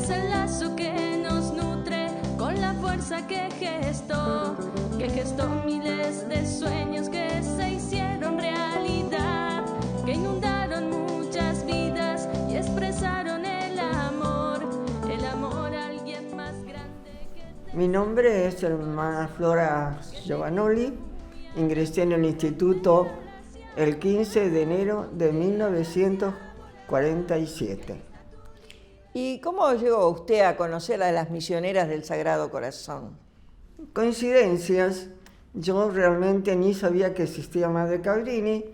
es el lazo que nos nutre con la fuerza que gestó miles de sueños que se hicieron realidad, que inundaron muchas vidas y expresaron el amor a alguien más grande que... Mi nombre es hermana Flora Giovanoli. Ingresé en el instituto el 15 de enero de 1947. ¿Y cómo llegó usted a conocer a las misioneras del Sagrado Corazón? Coincidencias. Yo realmente ni sabía que existía Madre Cabrini,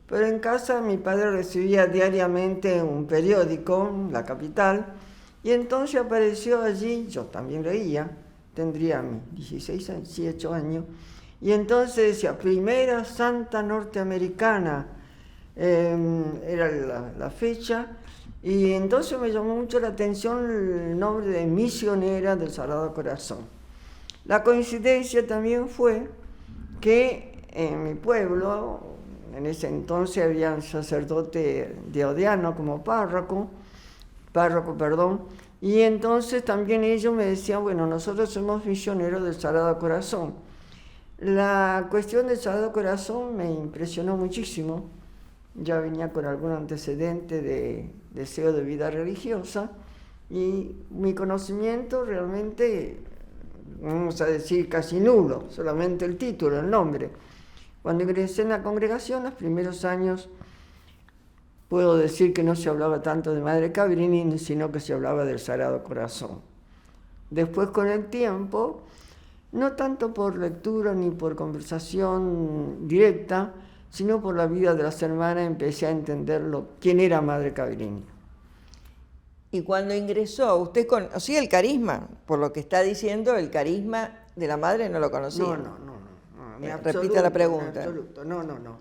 pero en casa mi padre recibía diariamente un periódico, La Capital, y entonces apareció allí, yo también leía, tendría 16, 18 años, y entonces decía, primera santa norteamericana, era la fecha, y entonces me llamó mucho la atención el nombre de misionera del Sagrado Corazón. La coincidencia también fue que en mi pueblo, en ese entonces había un sacerdote diocesano como párroco, y entonces también ellos me decían, bueno, nosotros somos misioneros del Sagrado Corazón. La cuestión del Sagrado Corazón me impresionó muchísimo. Ya venía con algún antecedente de deseo de vida religiosa y mi conocimiento realmente, vamos a decir, casi nulo, solamente el título, el nombre. Cuando ingresé en la congregación, los primeros años, puedo decir que no se hablaba tanto de Madre Cabrini, sino que se hablaba del Sagrado Corazón. Después, con el tiempo, no tanto por lectura ni por conversación directa, sino por la vida de las hermanas, empecé a entender quién era Madre Cabrini. Y cuando ingresó, ¿usted conocía el carisma? Por lo que está diciendo, el carisma de la madre no lo conocía. No. Repita la pregunta. No.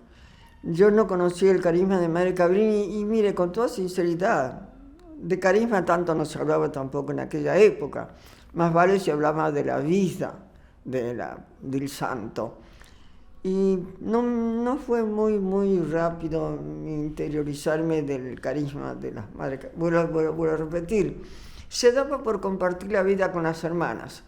Yo no conocí el carisma de Madre Cabrini y mire, con toda sinceridad, de carisma tanto no se hablaba tampoco en aquella época. Más vale se hablaba de la vida del santo. Y no fue muy rápido interiorizarme del carisma de las madres. Vuelvo a repetir, se daba por compartir la vida con las hermanas,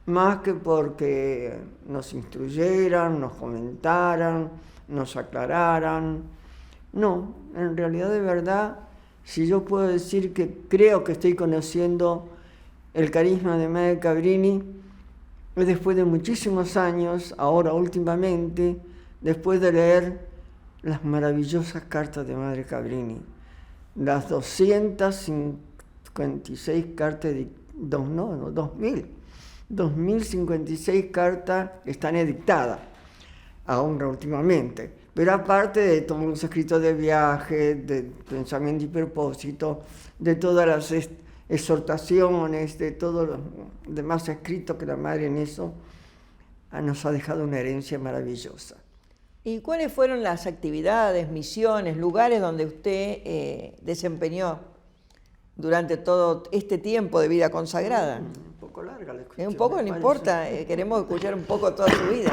más que porque nos instruyeran, nos comentaran, nos aclararan. No, en realidad de verdad, si yo puedo decir que creo que estoy conociendo el carisma de Madre Cabrini, después de muchísimos años, ahora últimamente, después de leer las maravillosas cartas de Madre Cabrini, las 256 cartas, 2056 cartas están editadas, ahora últimamente, pero aparte de todos los escritos de viaje, de pensamiento y propósito, de todas las exhortaciones, de todos los demás escritos que la Madre en eso nos ha dejado una herencia maravillosa. ¿Y cuáles fueron las actividades, misiones, lugares donde usted desempeñó durante todo este tiempo de vida consagrada? Un poco larga la cuestión. Un poco, no importa, queremos escuchar un poco toda su vida.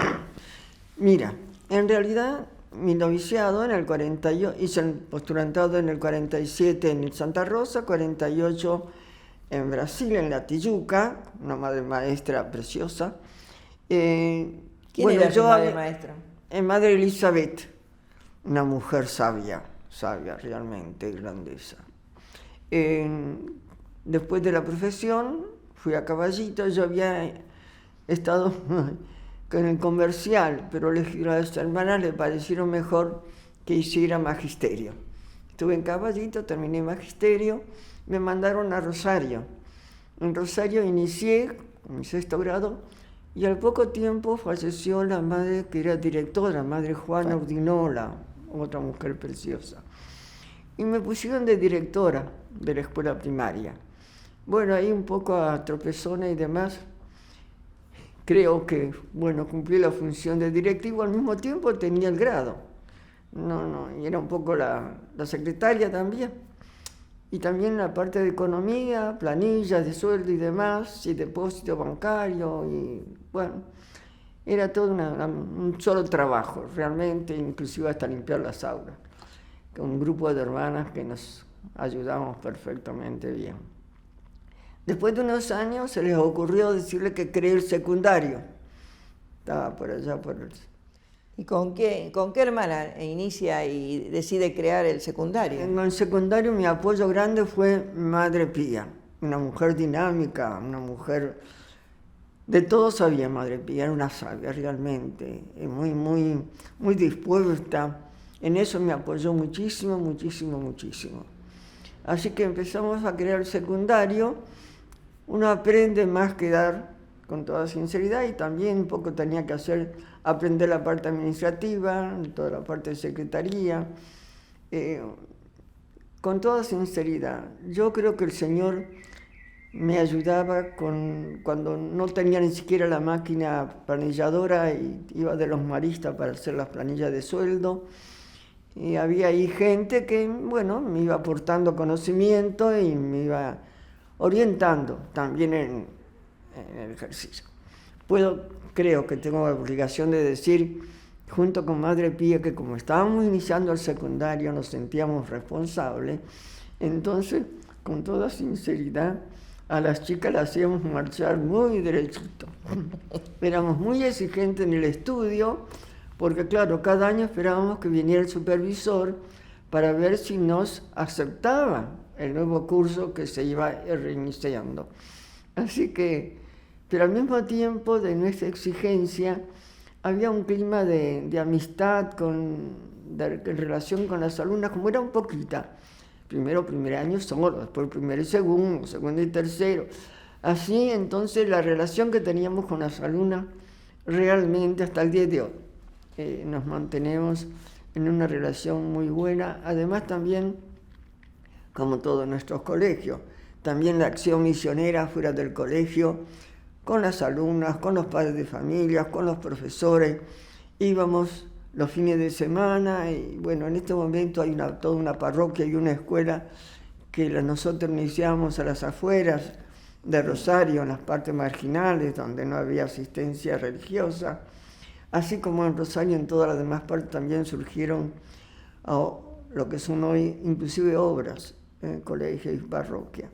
Mira, en realidad mi noviciado en el 48, hice el postulantado en el 47 en Santa Rosa, 48 en Brasil, en La Tijuca, una madre maestra preciosa. ¿Quién era su madre maestra? Madre Elizabeth, una mujer sabia realmente, grandeza. Después de la profesión, fui a Caballito, yo había estado con el comercial, pero las hermanas le parecieron mejor que hiciera magisterio. Estuve en Caballito, terminé magisterio, me mandaron a Rosario. En Rosario inicié mi 6º grado y al poco tiempo falleció la madre que era directora, Madre Juana Urdinola, otra mujer preciosa. Y me pusieron de directora de la escuela primaria. Bueno, ahí un poco a tropezones y demás, creo que, cumplí la función de directivo, al mismo tiempo tenía el grado. Y era un poco la secretaria también. Y también la parte de economía, planillas de sueldo y demás, y depósito bancario, y era todo un solo trabajo, realmente, inclusive hasta limpiar las aulas, con un grupo de hermanas que nos ayudamos perfectamente bien. Después de unos años se les ocurrió decirle que cree el secundario. Estaba por allá por el... ¿Y con qué hermana inicia y decide crear el secundario? En el secundario mi apoyo grande fue Madre Pía, una mujer dinámica, una mujer... De todo sabía Madre Pía, era una sabia realmente, muy dispuesta. En eso me apoyó muchísimo. Así que empezamos a crear el secundario. Uno aprende más que dar, con toda sinceridad, y también un poco tenía que aprender la parte administrativa, toda la parte de secretaría. Con toda sinceridad, yo creo que el Señor me ayudaba cuando no tenía ni siquiera la máquina planilladora y iba de los maristas para hacer las planillas de sueldo. Y había ahí gente que, bueno, me iba aportando conocimiento y me iba orientando también en el ejercicio. Creo que tengo la obligación de decir, junto con Madre Pía, que como estábamos iniciando el secundario nos sentíamos responsables, entonces, con toda sinceridad, a las chicas las hacíamos marchar muy derechito. Éramos muy exigentes en el estudio, porque claro, cada año esperábamos que viniera el supervisor para ver si nos aceptaba el nuevo curso que se iba reiniciando. Así que, pero al mismo tiempo de nuestra exigencia, había un clima de amistad en relación con las alumnas, como era un poquita. Primero, primer año solo, después primero y segundo y tercero. Así, entonces, la relación que teníamos con las alumnas, realmente hasta el día de hoy, nos mantenemos en una relación muy buena. Además, también, como todos nuestros colegios, también la acción misionera fuera del colegio, con las alumnas, con los padres de familias, con los profesores, íbamos los fines de semana, y bueno, en este momento hay toda una parroquia y una escuela que nosotros iniciamos a las afueras de Rosario, en las partes marginales, donde no había asistencia religiosa. Así como en Rosario, en todas las demás partes también surgieron lo que son hoy inclusive obras en colegio y parroquia.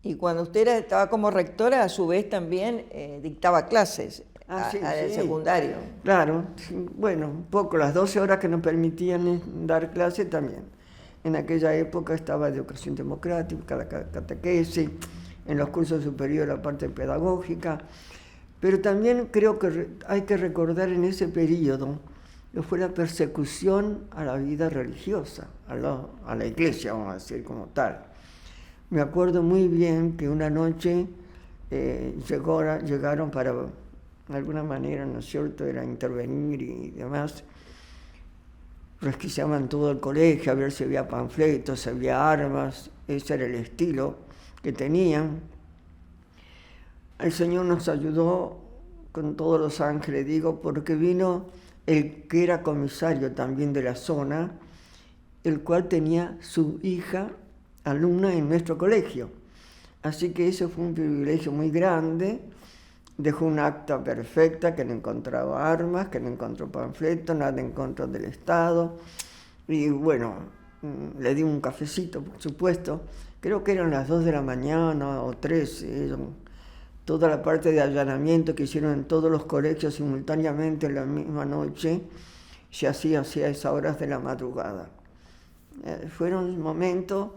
Y cuando usted estaba como rectora, a su vez también dictaba clases. Sí, al secundario. Claro, bueno, un poco, las 12 horas que nos permitían dar clase también. En aquella época estaba educación democrática, la catequesis, en los cursos superiores la parte pedagógica, pero también creo que hay que recordar en ese periodo que fue la persecución a la vida religiosa, a la iglesia, vamos a decir, como tal. Me acuerdo muy bien que una noche llegaron para... de alguna manera, ¿no es cierto?, era intervenir y demás. Resquiciaban todo el colegio a ver si había panfletos, si había armas. Ese era el estilo que tenían. El Señor nos ayudó con todos los ángeles, digo, porque vino el que era comisario también de la zona, el cual tenía su hija alumna en nuestro colegio. Así que eso fue un privilegio muy grande. Dejó un acta perfecta, que no encontraba armas, que no encontró panfletos, nada en contra del Estado. Y bueno, le di un cafecito, por supuesto. Creo que eran las 2 de la mañana o 3. Toda la parte de allanamiento que hicieron en todos los colegios simultáneamente en la misma noche, se hacía hacia esas horas de la madrugada. Fueron momentos,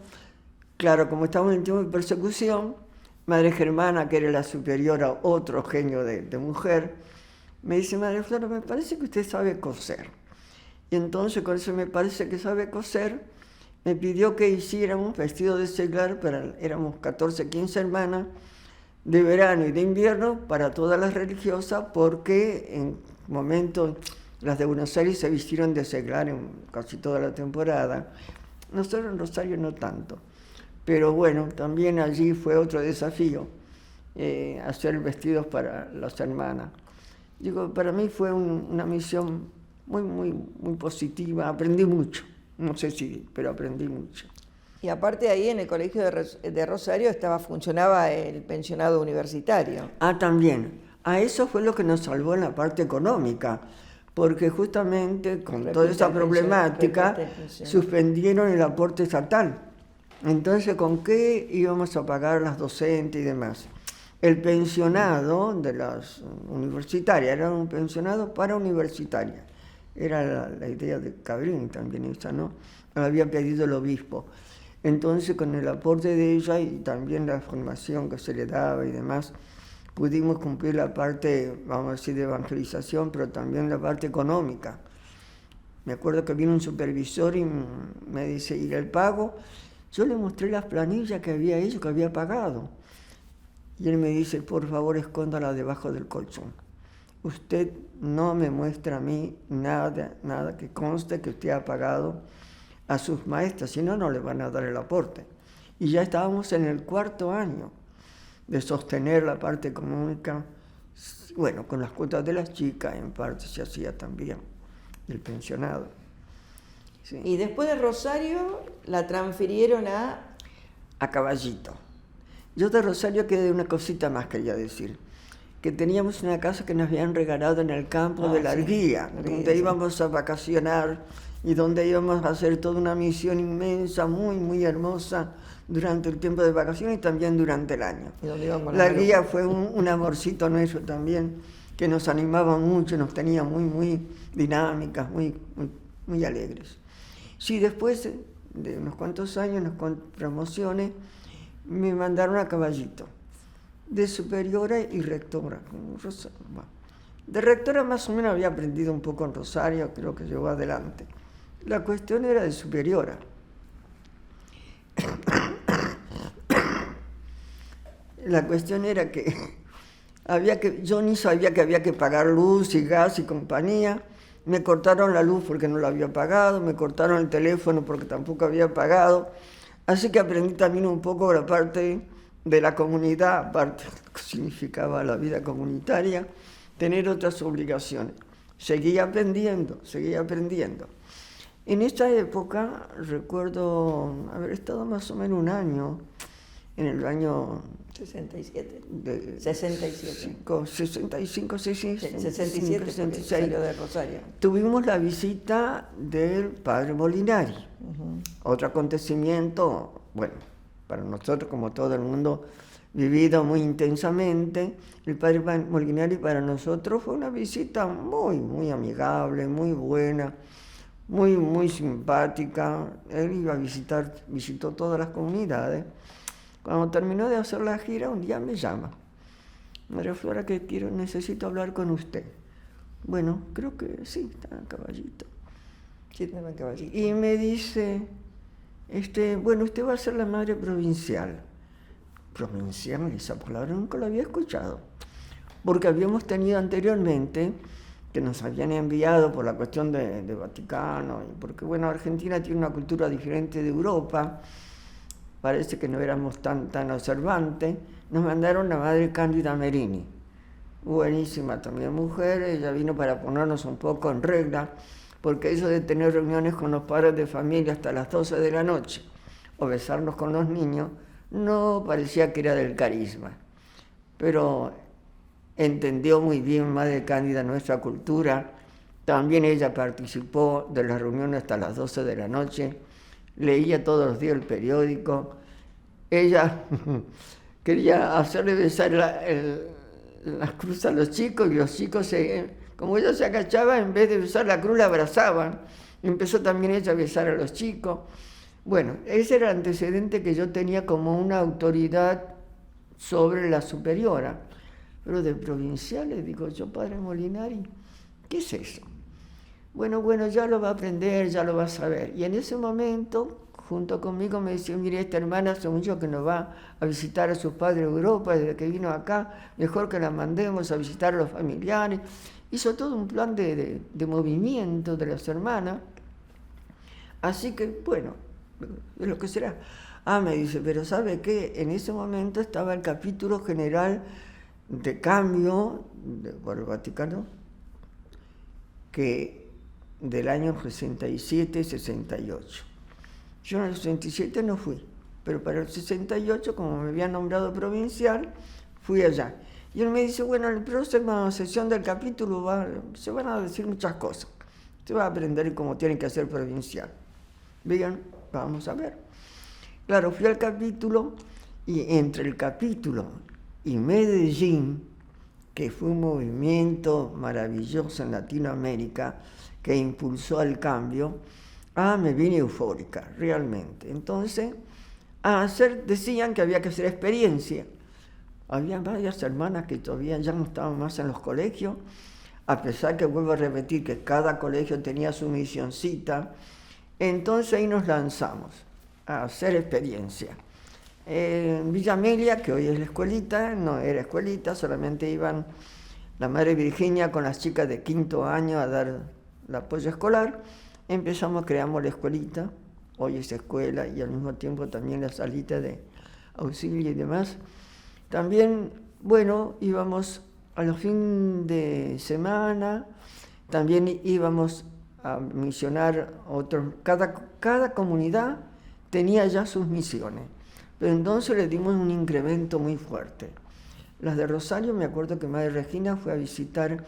claro, como estábamos en tiempo de persecución, Madre Germana, que era la superiora, otro genio de mujer, me dice: Madre Flora, me parece que usted sabe coser. Y entonces, con eso me parece que sabe coser, me pidió que hiciéramos vestido de seglar, éramos 14, 15 hermanas, de verano y de invierno, para todas las religiosas, porque en momentos las de Buenos Aires se vistieron de seglar en casi toda la temporada. Nosotros en Rosario no tanto. Pero bueno, también allí fue otro desafío, hacer vestidos para las hermanas. Digo, para mí fue una misión muy positiva, aprendí mucho, no sé si, pero aprendí mucho. Y aparte ahí en el colegio de Rosario funcionaba el pensionado universitario. También, a eso fue lo que nos salvó en la parte económica, porque justamente con toda esa problemática suspendieron el aporte estatal. Entonces, ¿con qué íbamos a pagar las docentes y demás? El pensionado de las universitarias, era un pensionado para universitarias. Era la idea de Cabrini también esa, ¿no? Lo había pedido el obispo. Entonces, con el aporte de ella y también la formación que se le daba y demás, pudimos cumplir la parte, vamos a decir, de evangelización, pero también la parte económica. Me acuerdo que vino un supervisor y me dice, ¿y el pago? Yo le mostré las planillas que había hecho, que había pagado. Y él me dice, por favor, escóndala debajo del colchón. Usted no me muestra a mí nada que conste que usted ha pagado a sus maestras, si no, no le van a dar el aporte. Y ya estábamos en el 4º año de sostener la parte económica, bueno, con las cuotas de las chicas, en parte se hacía también, el pensionado. Sí. Y después de Rosario la transfirieron a Caballito. Yo de Rosario quedé una cosita más, quería decir, que teníamos una casa que nos habían regalado en el campo de la Arguía, donde íbamos a vacacionar y donde íbamos a hacer toda una misión inmensa, muy, muy hermosa, durante el tiempo de vacaciones y también durante el año. La Arguía fue un amorcito nuestro también, que nos animaba mucho, nos tenía muy, muy dinámicas, muy alegres. Sí, después de unos cuantos años, con promociones, me mandaron a Caballito, de superiora y rectora. De rectora más o menos había aprendido un poco en Rosario, creo que llevó adelante. La cuestión era de superiora. La cuestión era que yo ni sabía que había que pagar luz y gas y compañía. Me cortaron la luz porque no la había pagado, me cortaron el teléfono porque tampoco había pagado. Así que aprendí también un poco la parte de la comunidad, aparte de lo que significaba la vida comunitaria, tener otras obligaciones. Seguí aprendiendo. En esa época recuerdo haber estado más o menos un año, en el año 67. 66. Salió de Rosario. Tuvimos la visita del padre Molinari. Otro acontecimiento, bueno, para nosotros, como todo el mundo, vivido muy intensamente. El padre Molinari para nosotros fue una visita muy, muy amigable, muy buena, muy, muy simpática. Él visitó todas las comunidades. Cuando terminó de hacer la gira, un día me llama. María Flora, que necesito hablar con usted. Bueno, creo que sí, está en Caballito. Sí, estaba en Caballito. Y me dice, bueno, usted va a ser la madre provincial. Provincial, esa palabra nunca la había escuchado. Porque habíamos tenido anteriormente, que nos habían enviado por la cuestión de Vaticano, y porque, bueno, Argentina tiene una cultura diferente de Europa, parece que no éramos tan observantes, nos mandaron a Madre Cándida Merini, buenísima también mujer. Ella vino para ponernos un poco en regla, porque eso de tener reuniones con los padres de familia hasta las 12 de la noche, o besarnos con los niños, no parecía que era del carisma, pero entendió muy bien Madre Cándida nuestra cultura. También ella participó de las reuniones hasta las 12 de la noche, leía todos los días el periódico. Ella quería hacerle besar las cruces a los chicos, y los chicos, como ella se agachaba, en vez de besar la cruz la abrazaban. Empezó también ella a besar a los chicos. Bueno, ese era el antecedente que yo tenía como una autoridad sobre la superiora. Pero de provinciales, digo yo, padre Molinari, ¿qué es eso? Bueno, ya lo va a aprender, ya lo va a saber. Y en ese momento, junto conmigo, me decía, mire, esta hermana hace mucho que nos va a visitar a sus padres de Europa, desde que vino acá, mejor que la mandemos a visitar a los familiares. Hizo todo un plan de movimiento de las hermanas. Así que, bueno, de lo que será. Me dice, pero ¿sabe qué? En ese momento estaba el capítulo general de cambio por el Vaticano, que del año 67-68. Yo en el 67 no fui, pero para el 68, como me había nombrado provincial, fui allá. Y él me dice, bueno, en la próxima sesión del capítulo se van a decir muchas cosas. Usted va a aprender cómo tienen que hacer provincial. Bien, vamos a ver. Claro, fui al capítulo y entre el capítulo y Medellín, que fue un movimiento maravilloso en Latinoamérica que impulsó el cambio, me vine eufórica, realmente. Entonces, decían que había que hacer experiencia. Había varias hermanas que todavía ya no estaban más en los colegios, a pesar que vuelvo a repetir que cada colegio tenía su misioncita. Entonces ahí nos lanzamos a hacer experiencia. En Villa Amelia, que hoy es la escuelita, no era escuelita, solamente iban la Madre Virginia con las chicas de 5º año a dar el apoyo escolar. Creamos la escuelita, hoy es escuela, y al mismo tiempo también la salita de auxilio y demás. También, bueno, íbamos a los fines de semana, también íbamos a misionar otros. Cada comunidad tenía ya sus misiones, pero entonces le dimos un incremento muy fuerte. Las de Rosario, me acuerdo que Madre Regina fue a visitar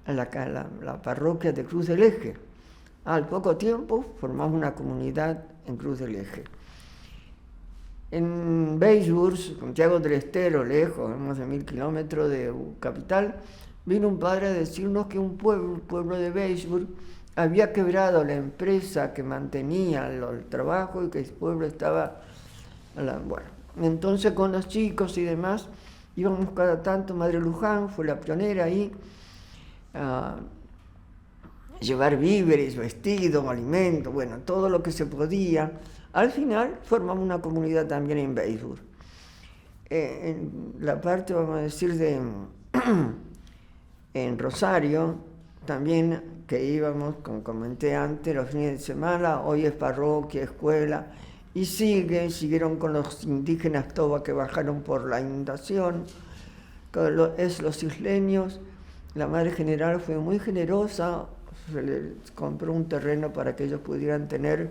a la parroquia de Cruz del Eje. Al poco tiempo formamos una comunidad en Cruz del Eje. En Beisburg, Santiago del Estero, lejos, a más de 1000 kilómetros de capital, vino un padre a decirnos que un pueblo de Beisburg, había quebrado la empresa que mantenía el trabajo y que el pueblo estaba... Bueno, entonces con los chicos y demás, íbamos cada tanto. Madre Luján fue la pionera ahí, a llevar víveres, vestidos, alimentos, bueno, todo lo que se podía. Al final formamos una comunidad también en Beisburg. En la parte, vamos a decir, en Rosario, también que íbamos, como comenté antes, los fines de semana, hoy es parroquia, escuela, y siguieron con los indígenas toba que bajaron por la inundación, los isleños. La Madre General fue muy generosa, se les compró un terreno para que ellos pudieran tener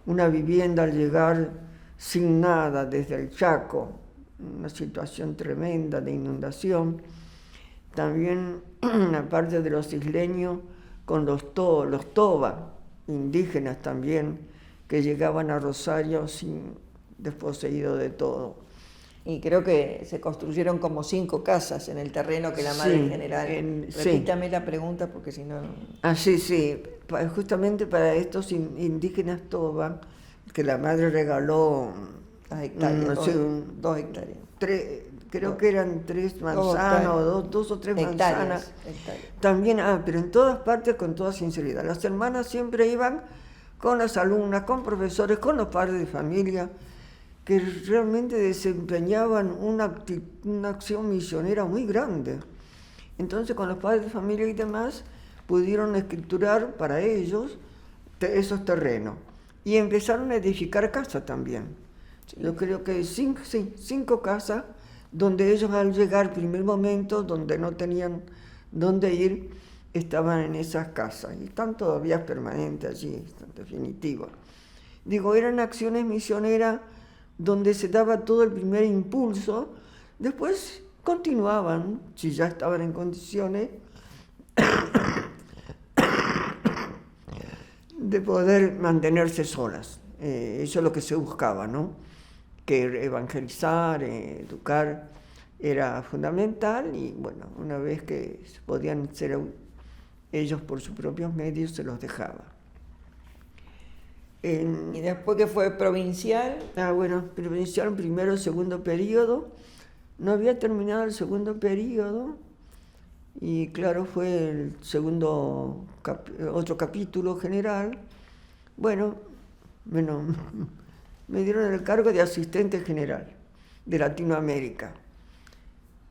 una vivienda al llegar sin nada desde el Chaco, una situación tremenda de inundación. También, aparte de los isleños, con los toba, indígenas también, que llegaban a Rosario desposeídos de todo. Y creo que se construyeron como 5 casas en el terreno que la Madre General... Repítame la pregunta porque si no... Sí. Justamente para estos indígenas toba, que la Madre regaló... Las hectáreas, 2 hectáreas. Creo que eran 3 manzanas, 2 o 3 manzanas. También, pero en todas partes con toda sinceridad. Las hermanas siempre iban con las alumnas, con profesores, con los padres de familia, que realmente desempeñaban una acción misionera muy grande. Entonces, con los padres de familia y demás, pudieron escriturar para ellos esos terrenos. Y empezaron a edificar casas también. Sí. Yo creo que 5 casas, donde ellos al llegar, primer momento, donde no tenían dónde ir, estaban en esas casas. Y están todavía permanentes allí, en definitiva. Digo, eran acciones misioneras donde se daba todo el primer impulso, después continuaban, si ya estaban en condiciones, de poder mantenerse solas. Eso es lo que se buscaba, ¿no? Que evangelizar, educar, era fundamental, y bueno, una vez que podían ser ellos por sus propios medios, se los dejaba. ¿Y después que fue provincial? Provincial, primero, segundo periodo. No había terminado el segundo periodo, y claro, fue el segundo, otro capítulo general. Bueno, me dieron el cargo de asistente general de Latinoamérica.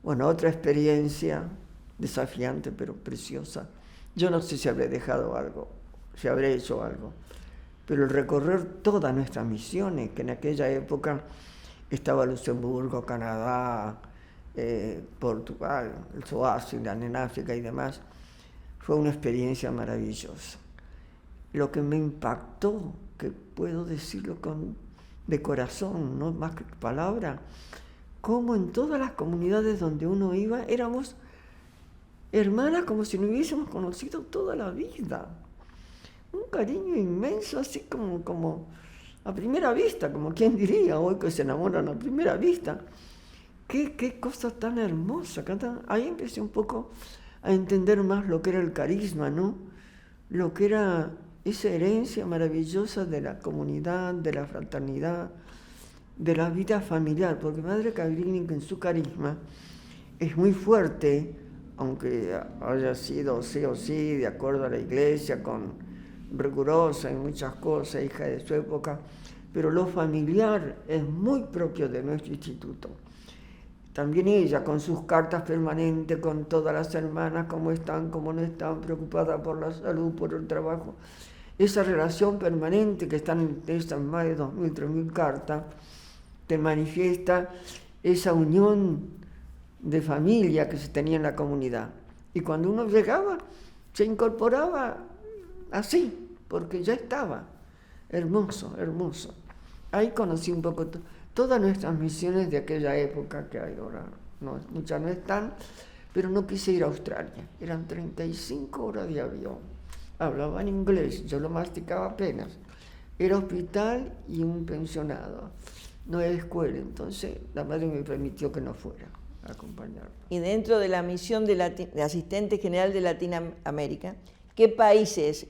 Bueno, otra experiencia desafiante, pero preciosa. Yo no sé si habré dejado algo, si habré hecho algo, pero el recorrer todas nuestras misiones, que en aquella época estaba Luxemburgo, Canadá, Portugal, el Suaziland, en África y demás, fue una experiencia maravillosa. Lo que me impactó, que puedo decirlo de corazón, no más que palabra, cómo en todas las comunidades donde uno iba éramos hermanas como si nos hubiésemos conocido toda la vida. Un cariño inmenso, así como a primera vista, como quien diría, hoy que se enamoran a primera vista. Qué cosa tan hermosa. Ahí empecé un poco a entender más lo que era el carisma, ¿no? Lo que era esa herencia maravillosa de la comunidad, de la fraternidad, de la vida familiar, porque Madre Cabrini en su carisma es muy fuerte, aunque haya sido sí o sí, de acuerdo a la iglesia, rigurosa en muchas cosas, hija de su época, pero lo familiar es muy propio de nuestro instituto. También ella, con sus cartas permanentes, con todas las hermanas, cómo están, cómo no están, preocupadas por la salud, por el trabajo. Esa relación permanente que están en esas más de 2.000, 3.000 cartas, te manifiesta esa unión de familia que se tenía en la comunidad. Y cuando uno llegaba, se incorporaba así, porque ya estaba. Hermoso, hermoso. Ahí conocí un poco todas nuestras misiones de aquella época, que hay ahora muchas no están, pero no quise ir a Australia. Eran 35 horas de avión. Hablaban inglés, yo lo masticaba apenas. Era hospital y un pensionado, no era escuela. Entonces la madre me permitió que no fuera a acompañarla. Y dentro de la misión de asistente general de Latinoamérica, ¿qué países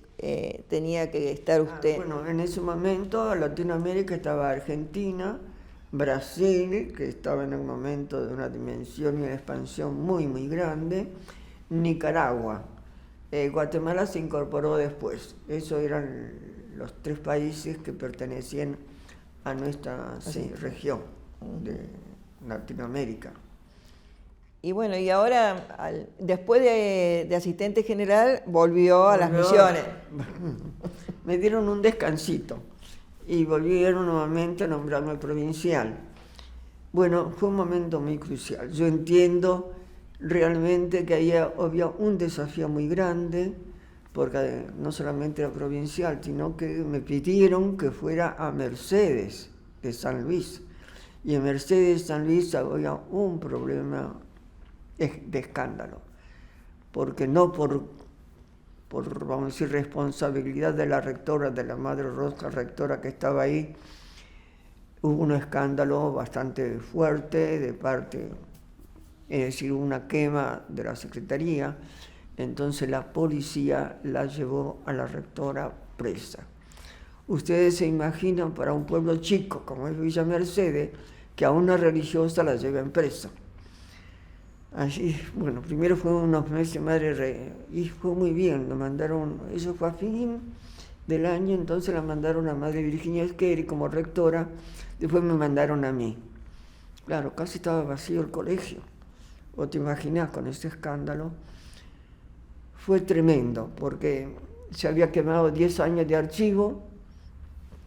tenía que estar usted? Bueno, en ese momento en Latinoamérica estaba Argentina, Brasil, que estaba en un momento de una dimensión y una expansión muy, muy grande, Nicaragua. Guatemala se incorporó después. Esos eran los 3 países que pertenecían a nuestra región de Latinoamérica. Y bueno, y ahora, después de asistente general, volvió a las misiones. Me dieron un descansito y volvieron nuevamente a nombrarme provincial. Bueno, fue un momento muy crucial. Yo entiendo realmente que ahí había un desafío muy grande, porque no solamente era provincial, sino que me pidieron que fuera a Mercedes de San Luis. Y en Mercedes de San Luis había un problema de escándalo, porque no por, vamos a decir, responsabilidad de la rectora, de la Madre Rosa, rectora que estaba ahí, hubo un escándalo bastante fuerte de parte, es decir, una quema de la Secretaría. Entonces la policía la llevó a la rectora presa. Ustedes se imaginan para un pueblo chico como es Villa Mercedes, que a una religiosa la lleven presa. Así, bueno, primero fue unos meses y fue muy bien, lo mandaron, eso fue a fin del año, entonces la mandaron a Madre Virginia Esqueri como rectora, después me mandaron a mí. Claro, casi estaba vacío el colegio, o te imaginas con ese escándalo. Fue tremendo, porque se había quemado 10 años de archivo,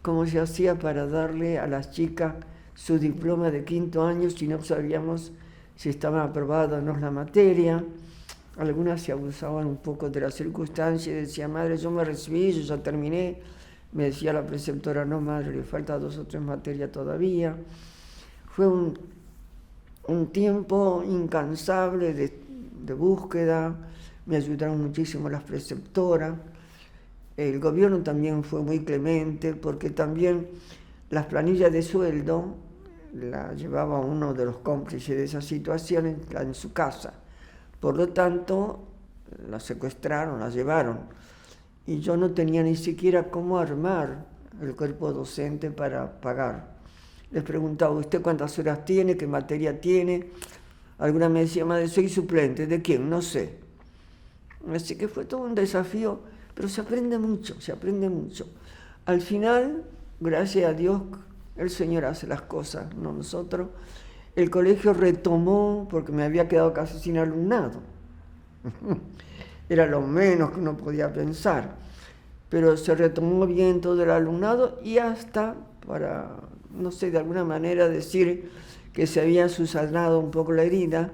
como se hacía para darle a las chicas su diploma de 5º año si no sabíamos si estaba aprobada o no la materia. Algunas se abusaban un poco de las circunstancias y decían, madre, yo me recibí, yo ya terminé. Me decía la preceptora, no, madre, le faltan 2 o 3 materias todavía. Fue un tiempo incansable de búsqueda, me ayudaron muchísimo las preceptoras. El gobierno también fue muy clemente, porque también las planillas de sueldo la llevaba uno de los cómplices de esa situación en su casa. Por lo tanto, la secuestraron, la llevaron. Y yo no tenía ni siquiera cómo armar el cuerpo docente para pagar. Les preguntaba, ¿usted cuántas horas tiene? ¿Qué materia tiene? Alguna me decía, madre, soy suplente. ¿De quién? No sé. Así que fue todo un desafío, pero se aprende mucho, se aprende mucho. Al final, gracias a Dios, el Señor hace las cosas, no nosotros. El colegio retomó, porque me había quedado casi sin alumnado. Era lo menos que uno podía pensar. Pero se retomó bien todo el alumnado y hasta para, no sé, de alguna manera decir que se había subsanado un poco la herida,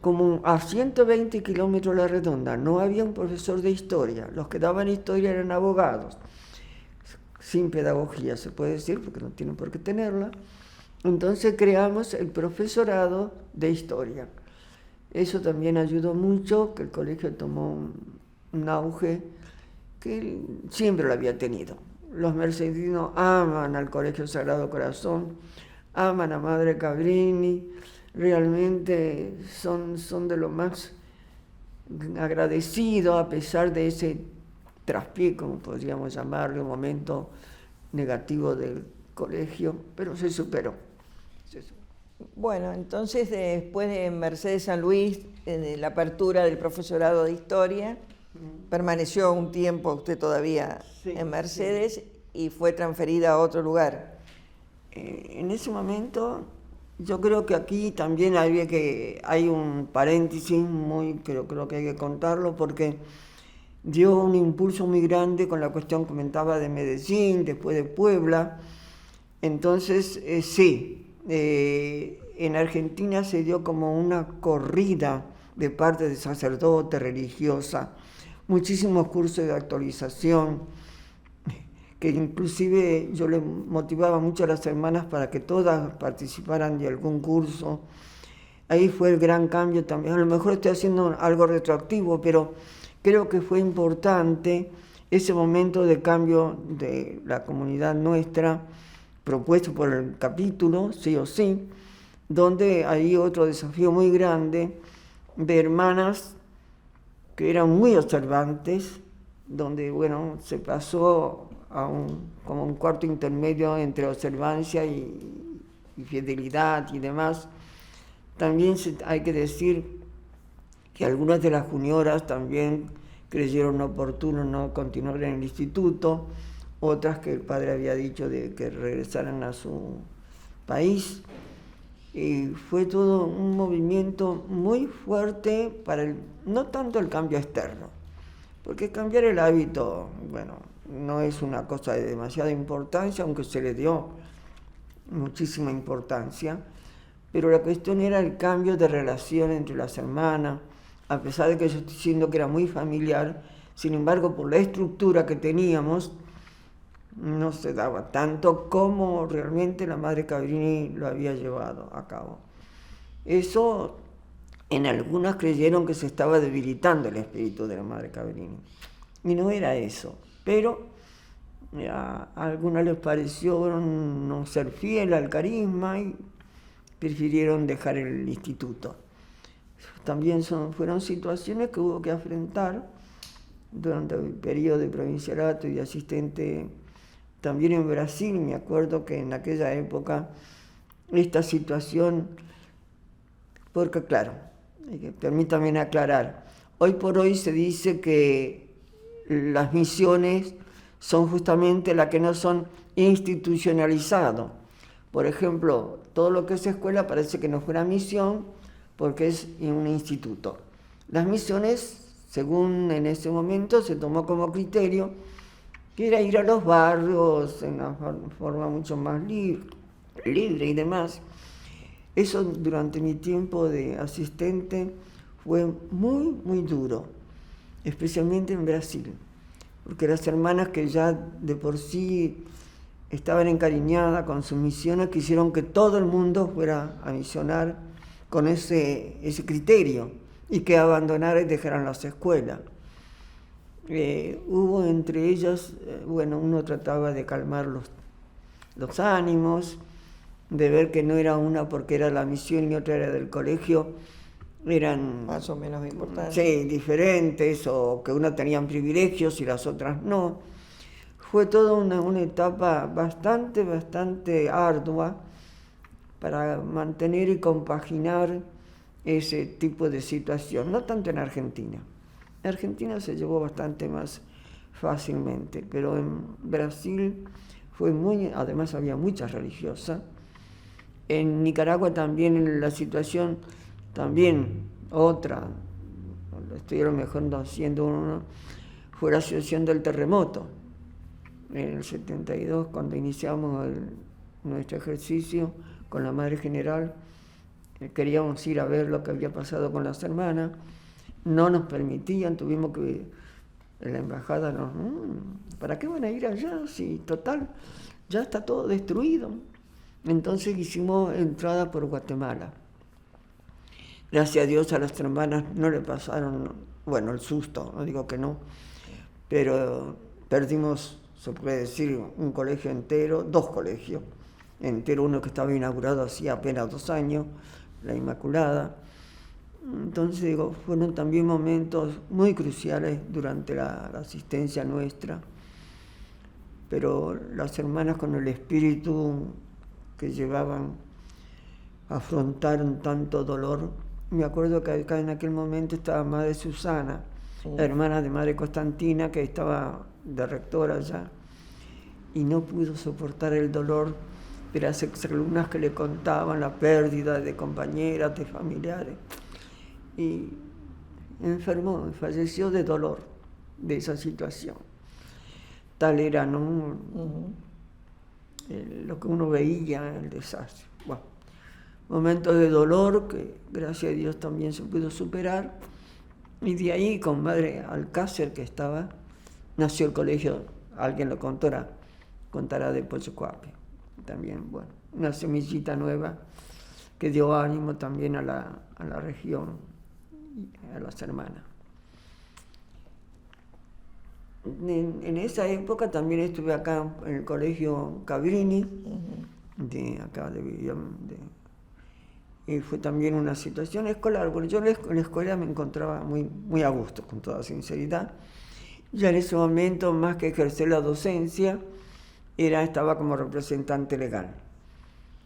como a 120 kilómetros a la redonda no había un profesor de historia. Los que daban historia eran abogados, sin pedagogía se puede decir, porque no tienen por qué tenerla. Entonces creamos el profesorado de historia. Eso también ayudó mucho, que el colegio tomó un auge que siempre lo había tenido. los mercedinos aman al Colegio Sagrado Corazón, aman a Madre Cabrini, realmente son de lo más agradecidos a pesar de ese traspié, como podríamos llamarlo, un momento negativo del colegio, pero se superó. Bueno, entonces después de Mercedes San Luis, de la apertura del profesorado de Historia, permaneció un tiempo usted todavía en Mercedes y fue transferida a otro lugar. En ese momento, yo creo que aquí también hay un paréntesis que creo que hay que contarlo, porque dio un impulso muy grande con la cuestión que comentaba de Medellín, después de Puebla. Entonces, en Argentina se dio como una corrida de parte de sacerdotes, religiosa, muchísimos cursos de actualización, que inclusive yo le motivaba mucho a las hermanas para que todas participaran de algún curso. Ahí fue el gran cambio también. A lo mejor estoy haciendo algo retroactivo, pero creo que fue importante ese momento de cambio de la comunidad nuestra, propuesto por el capítulo, sí o sí, donde hay otro desafío muy grande de hermanas que eran muy observantes, donde, bueno, se pasó como un cuarto intermedio entre observancia y fidelidad y demás. También hay que decir que algunas de las junioras también creyeron oportuno no continuar en el instituto, otras que el padre había dicho de que regresaran a su país. Y fue todo un movimiento muy fuerte para no tanto el cambio externo, porque cambiar el hábito, bueno, no es una cosa de demasiada importancia, aunque se le dio muchísima importancia, pero la cuestión era el cambio de relación entre las hermanas, a pesar de que yo estoy diciendo que era muy familiar, sin embargo, por la estructura que teníamos, no se daba tanto como realmente la Madre Cabrini lo había llevado a cabo. Eso, en algunas creyeron que se estaba debilitando el espíritu de la Madre Cabrini, y no era eso, pero a algunas les pareció no ser fiel al carisma y prefirieron dejar el instituto. También fueron situaciones que hubo que afrontar durante el periodo de provincialato y de asistente. También en Brasil, me acuerdo que en aquella época esta situación, porque claro, permítame aclarar, hoy por hoy se dice que las misiones son justamente las que no son institucionalizadas. Por ejemplo, todo lo que es escuela parece que no fuera misión porque es un instituto. Las misiones, según en ese momento se tomó como criterio, que era ir a los barrios en una forma mucho más libre y demás. Eso durante mi tiempo de asistente fue muy, muy duro, especialmente en Brasil, porque las hermanas que ya de por sí estaban encariñadas con sus misiones quisieron que todo el mundo fuera a misionar con ese criterio y que abandonara y dejaran las escuelas. Hubo entre ellas, uno trataba de calmar los ánimos, de ver que no era una porque era la misión y otra era del colegio, eran más o menos importantes. Sí, diferentes, o que unas tenían privilegios y las otras no. Fue toda una etapa bastante ardua para mantener y compaginar ese tipo de situación, no tanto en Argentina. En Argentina se llevó bastante más fácilmente, pero en Brasil además había muchas religiosas. En Nicaragua también la situación, también otra, estoy a lo mejor haciendo uno, fue la situación del terremoto. En el 72, cuando iniciamos nuestro ejercicio con la Madre General, queríamos ir a ver lo que había pasado con las hermanas, no nos permitían, tuvimos que, en la embajada, ¿para qué van a ir allá? Si total, ya está todo destruido. Entonces hicimos entrada por Guatemala. Gracias a Dios a las hermanas no le pasaron, el susto, no digo que no, pero perdimos se puede decir, un colegio entero, 2 colegios enteros, uno que estaba inaugurado hacía apenas 2 años, la Inmaculada. Entonces, digo, fueron también momentos muy cruciales durante la asistencia nuestra, pero las hermanas con el espíritu que llevaban afrontaron tanto dolor. Me acuerdo que acá en aquel momento estaba Madre Susana, la hermana de Madre Constantina, que estaba de rectora allá, y no pudo soportar el dolor de las exalumnas que le contaban la pérdida de compañeras, de familiares, y enfermó, falleció de dolor de esa situación. Tal era, ¿no? Lo que uno veía, el desastre. Bueno, momentos de dolor que gracias a Dios también se pudo superar, y de ahí con Madre Alcácer, que estaba, nació el colegio, alguien lo contará de Pochocuape. También, bueno, una semillita nueva que dio ánimo también a la región y a las hermanas. En esa época también estuve acá en el colegio Cabrini, de acá y fue también una situación escolar. Bueno, yo en la escuela me encontraba muy a gusto, con toda sinceridad. Ya en ese momento, más que ejercer la docencia, estaba como representante legal.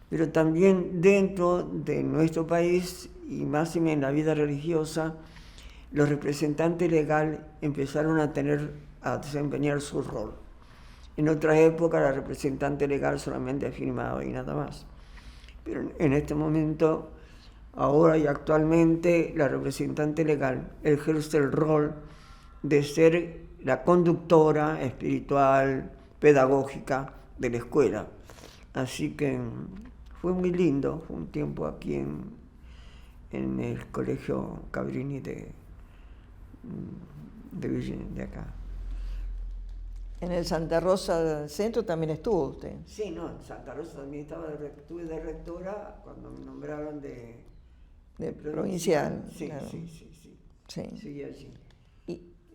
Pero también dentro de nuestro país, y más en la vida religiosa, los representantes legales empezaron a desempeñar su rol. En otra época, la representante legal solamente afirmaba y nada más. Pero en este momento, ahora y actualmente, la representante legal ejerce el rol de ser la conductora espiritual, pedagógica de la escuela. Así que fue muy lindo, fue un tiempo aquí en el colegio Cabrini de acá. En el Santa Rosa Centro también estuvo usted. Sí, no, en Santa Rosa también estuve de rectora cuando me nombraron de provincial. Sí, claro. sí, allí.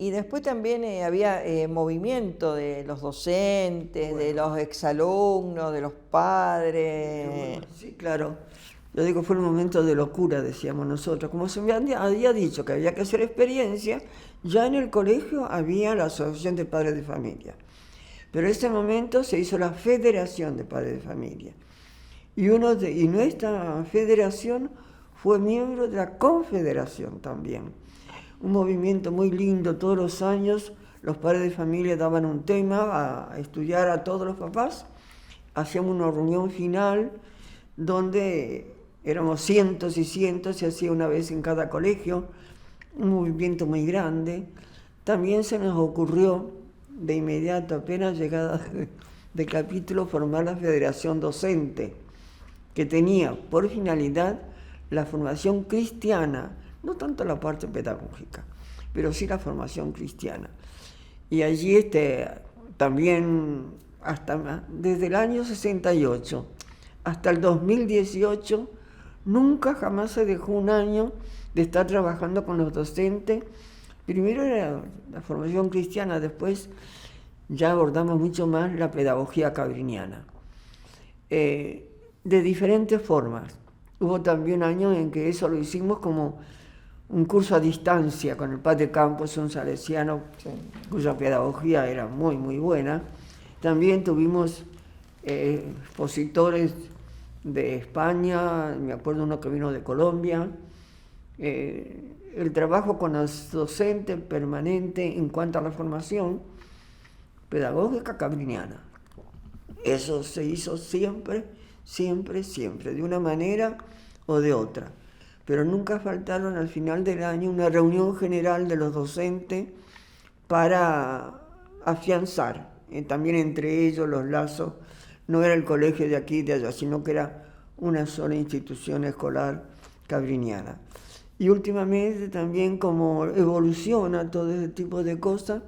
Y después también había movimiento de los docentes, de los exalumnos, de los padres. Sí, claro. Yo digo, fue un momento de locura, decíamos nosotros. Como se me había dicho que había que hacer experiencia, ya en el colegio había la Asociación de Padres de Familia. Pero en ese momento se hizo la Federación de Padres de Familia. Y nuestra federación fue miembro de la Confederación también. Un movimiento muy lindo. Todos los años los padres de familia daban un tema a estudiar a todos los papás. Hacíamos una reunión final donde éramos cientos y cientos, se hacía una vez en cada colegio, un movimiento muy grande. También se nos ocurrió de inmediato, apenas llegada de capítulo, formar la Federación Docente, que tenía por finalidad la formación cristiana, no tanto la parte pedagógica, pero sí la formación cristiana. Y allí también, desde el año 68 hasta el 2018, nunca jamás se dejó un año de estar trabajando con los docentes. Primero era la formación cristiana, después ya abordamos mucho más la pedagogía cabriniana, de diferentes formas. Hubo también años en que eso lo hicimos como un curso a distancia con el padre Campos, un salesiano, cuya pedagogía era muy, muy buena. También tuvimos expositores de España, me acuerdo uno que vino de Colombia. El trabajo con los docentes permanente en cuanto a la formación pedagógica cabriniana. Eso se hizo siempre, de una manera o de otra. Pero nunca faltaron al final del año una reunión general de los docentes para afianzar también entre ellos los lazos. No era el colegio de aquí y de allá, sino que era una sola institución escolar cabriniana. Y últimamente también, como evoluciona todo ese tipo de cosas,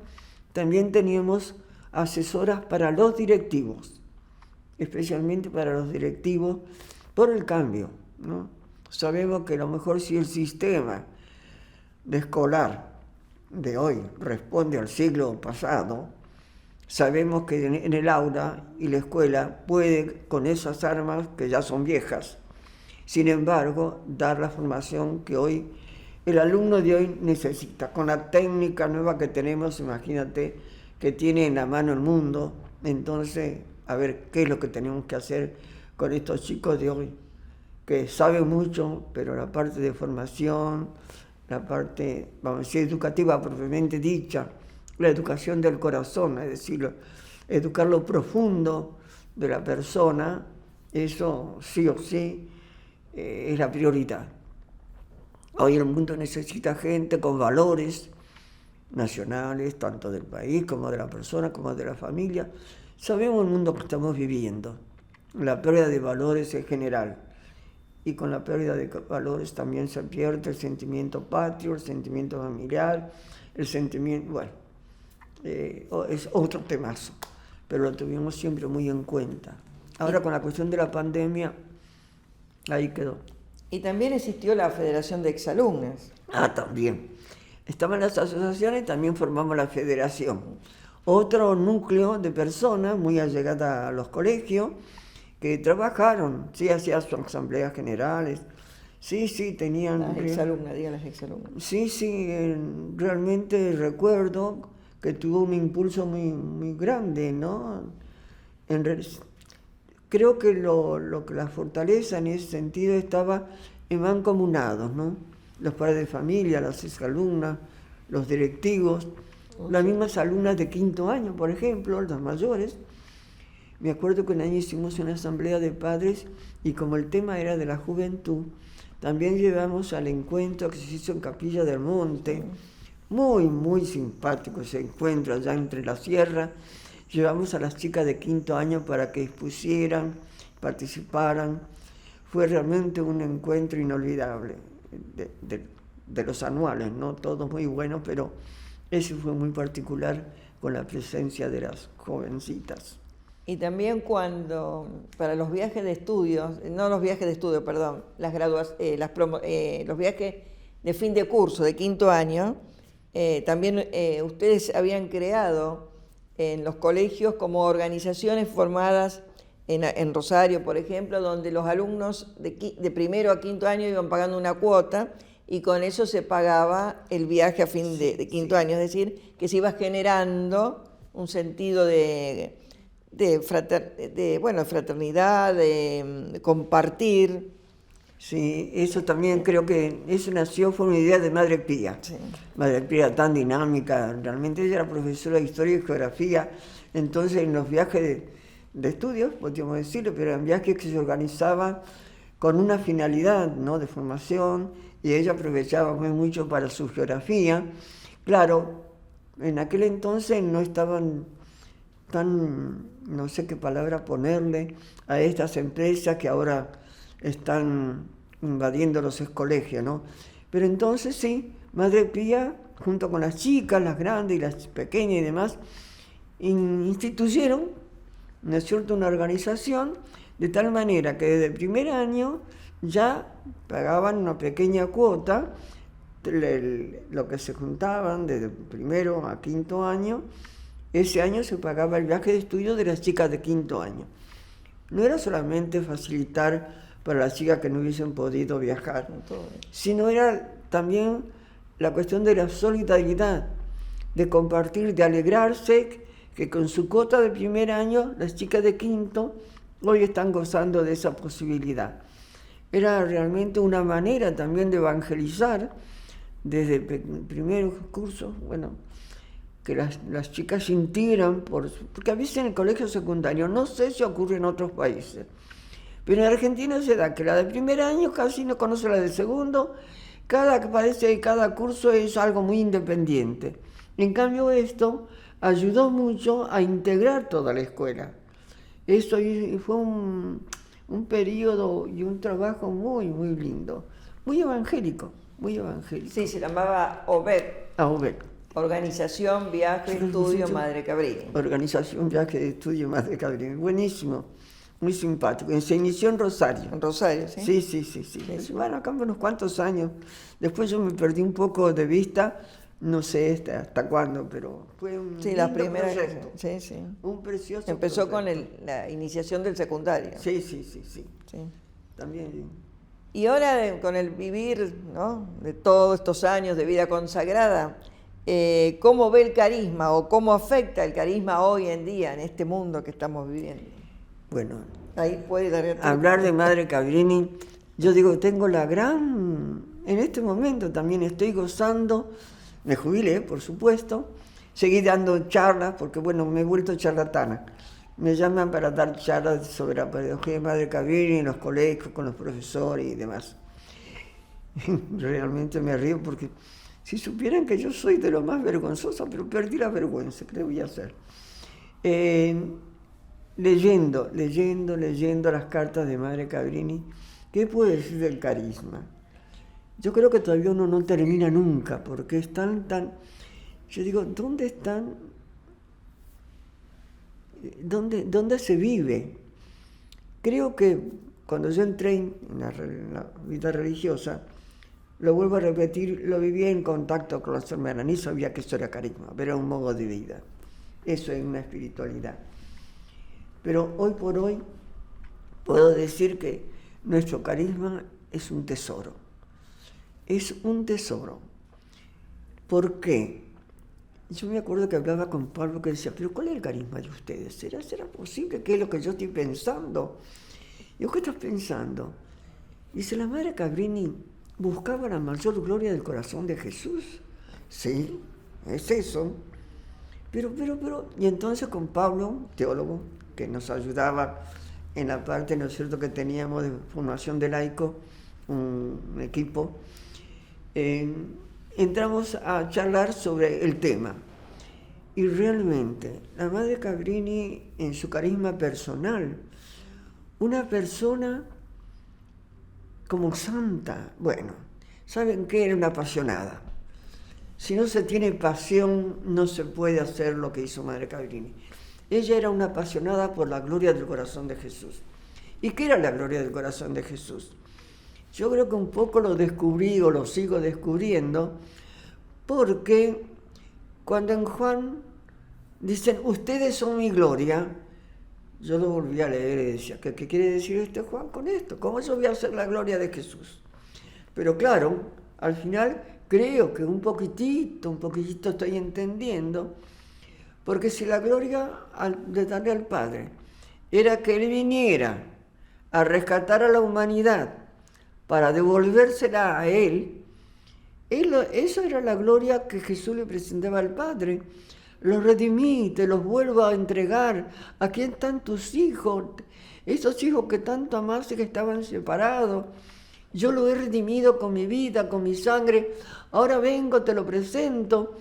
también teníamos asesoras para los directivos, especialmente para los directivos por el cambio, ¿no? Sabemos que a lo mejor si el sistema escolar de hoy responde al siglo pasado, sabemos que en el aula y la escuela puede, con esas armas que ya son viejas, sin embargo, dar la formación que hoy el alumno de hoy necesita. Con la técnica nueva que tenemos, imagínate, que tiene en la mano el mundo, entonces, a ver qué es lo que tenemos que hacer con estos chicos de hoy, que saben mucho, pero la parte de formación, la parte, vamos a decir, educativa propiamente dicha, la educación del corazón, es decir, educar lo profundo de la persona, eso sí o sí es la prioridad. Hoy el mundo necesita gente con valores nacionales, tanto del país como de la persona, como de la familia. Sabemos el mundo que estamos viviendo, la pérdida de valores en general. Y con la pérdida de valores también se pierde el sentimiento patrio, el sentimiento familiar, el sentimiento, bueno, es otro temazo, pero lo tuvimos siempre muy en cuenta. Ahora con la cuestión de la pandemia, ahí quedó. Y también existió la Federación de Exalumnas. También. Estaban las asociaciones, también formamos la federación. Otro núcleo de personas muy allegadas a los colegios que trabajaron, sí, hacían sus asambleas generales, sí, tenían... Las exalumnas, diga las exalumnas. Sí, realmente recuerdo que tuvo un impulso muy grande, ¿no? Creo que lo que la fortaleza en ese sentido estaba en mancomunados, ¿no? Los padres de familia, las exalumnas, los directivos, las mismas alumnas de 5º año, por ejemplo, las mayores. Me acuerdo que un año hicimos una asamblea de padres y como el tema era de la juventud, también llevamos al encuentro que se hizo en Capilla del Monte, muy simpático ese encuentro allá entre la sierra. Llevamos a las chicas de 5º año para que expusieran, participaran. Fue realmente un encuentro inolvidable de los anuales, ¿no? Todos muy buenos, pero ese fue muy particular con la presencia de las jovencitas. Y también cuando, para los viajes de estudios, no los viajes de estudio, perdón, los viajes de fin de curso de 5º año, también ustedes habían creado en los colegios como organizaciones formadas en Rosario, por ejemplo, donde los alumnos de primero a 5º año iban pagando una cuota y con eso se pagaba el viaje a fin de 5º año, es decir, que se iba generando un sentido de fraternidad, de compartir. Sí, eso también creo que fue una idea de Madre Pía. Sí. Madre Pía tan dinámica, realmente ella era profesora de Historia y Geografía, entonces en los viajes de estudios, podríamos decirlo, pero eran viajes que se organizaban con una finalidad, ¿no?, de formación, y ella aprovechaba muy mucho para su geografía. Claro, en aquel entonces no estaban tan, no sé qué palabra ponerle, a estas empresas que ahora están invadiendo los colegios, ¿no? Pero entonces sí, Madre Pía, junto con las chicas, las grandes y las pequeñas y demás, instituyeron, ¿no es cierto?, una organización de tal manera que desde el primer año ya pagaban una pequeña cuota, lo que se juntaban desde primero a 5º año. Ese año se pagaba el viaje de estudio de las chicas de 5º año. No era solamente facilitar para las chicas que no hubiesen podido viajar, sino era también la cuestión de la solidaridad, de compartir, de alegrarse que con su cuota de primer año las chicas de 5º hoy están gozando de esa posibilidad. Era realmente una manera también de evangelizar desde el primer curso, bueno, que las chicas sintieran, porque a veces en el colegio secundario, no sé si ocurre en otros países, pero en Argentina se da que la de primer año casi no conoce la de segundo, parece que cada curso es algo muy independiente. En cambio esto ayudó mucho a integrar toda la escuela. Eso fue un periodo y un trabajo muy lindo, muy evangélico. Sí, se llamaba OVEC. OVEC. Organización Viaje Estudio Madre Cabrini. Organización Viaje de Estudio Madre Cabrini. Buenísimo, muy simpático. Se inició en Rosario. En Rosario, ¿sí? Sí. Bueno, acá unos cuantos años. Después yo me perdí un poco de vista no sé hasta cuándo, pero fue un Sí, la lindo primera. proyecto. Sí, sí. Un precioso Empezó proyecto. con la iniciación del secundario. Sí. Sí. También. Y ahora con el vivir, ¿no?, de todos estos años de vida consagrada, ¿cómo ve el carisma o cómo afecta el carisma hoy en día en este mundo que estamos viviendo? Bueno, Ahí puede dar hablar de Madre Cabrini, yo digo, tengo en este momento también estoy gozando, me jubilé, por supuesto, seguí dando charlas, porque bueno, me he vuelto charlatana. Me llaman para dar charlas sobre la pedagogía de Madre Cabrini en los colegios, con los profesores y demás. Realmente me río porque si supieran que yo soy de lo más vergonzosa, pero perdí la vergüenza, ¿qué voy a hacer? Leyendo las cartas de Madre Cabrini, ¿qué puedo decir del carisma? Yo creo que todavía uno no termina nunca, porque es tan... Yo digo, ¿dónde están? ¿Dónde se vive? Creo que cuando yo entré en la vida religiosa, lo vuelvo a repetir, lo viví en contacto con las hermanas, ni sabía que eso era carisma, pero era un modo de vida. Eso es una espiritualidad. Pero hoy por hoy puedo decir que nuestro carisma es un tesoro. Es un tesoro. ¿Por qué? Yo me acuerdo que hablaba con Pablo que decía, pero ¿cuál es el carisma de ustedes? ¿Será posible? ¿Qué es lo que yo estoy pensando? Yo, ¿qué estás pensando? Dice, la Madre Cabrini buscaba la mayor gloria del corazón de Jesús. Sí, es eso. Pero, y entonces con Pablo, teólogo, que nos ayudaba en la parte, ¿no es cierto?, que teníamos de formación de laico, un equipo, entramos a charlar sobre el tema. Y realmente, la Madre Cabrini, en su carisma personal, una persona como santa, bueno, ¿saben qué? Era una apasionada. Si no se tiene pasión, no se puede hacer lo que hizo Madre Cabrini. Ella era una apasionada por la gloria del corazón de Jesús. ¿Y qué era la gloria del corazón de Jesús? Yo creo que un poco lo descubrí o lo sigo descubriendo, porque cuando en Juan dicen, ustedes son mi gloria, yo lo volví a leer y decía, ¿qué quiere decir este Juan con esto? ¿Cómo yo voy a hacer la gloria de Jesús? Pero claro, al final creo que un poquitito estoy entendiendo, porque si la gloria de darle al Padre era que Él viniera a rescatar a la humanidad para devolvérsela a Él, eso era la gloria que Jesús le presentaba al Padre. Los redimí, te los vuelvo a entregar. Aquí están tus hijos, esos hijos que tanto amaste que estaban separados. Yo lo he redimido con mi vida, con mi sangre. Ahora vengo, te lo presento.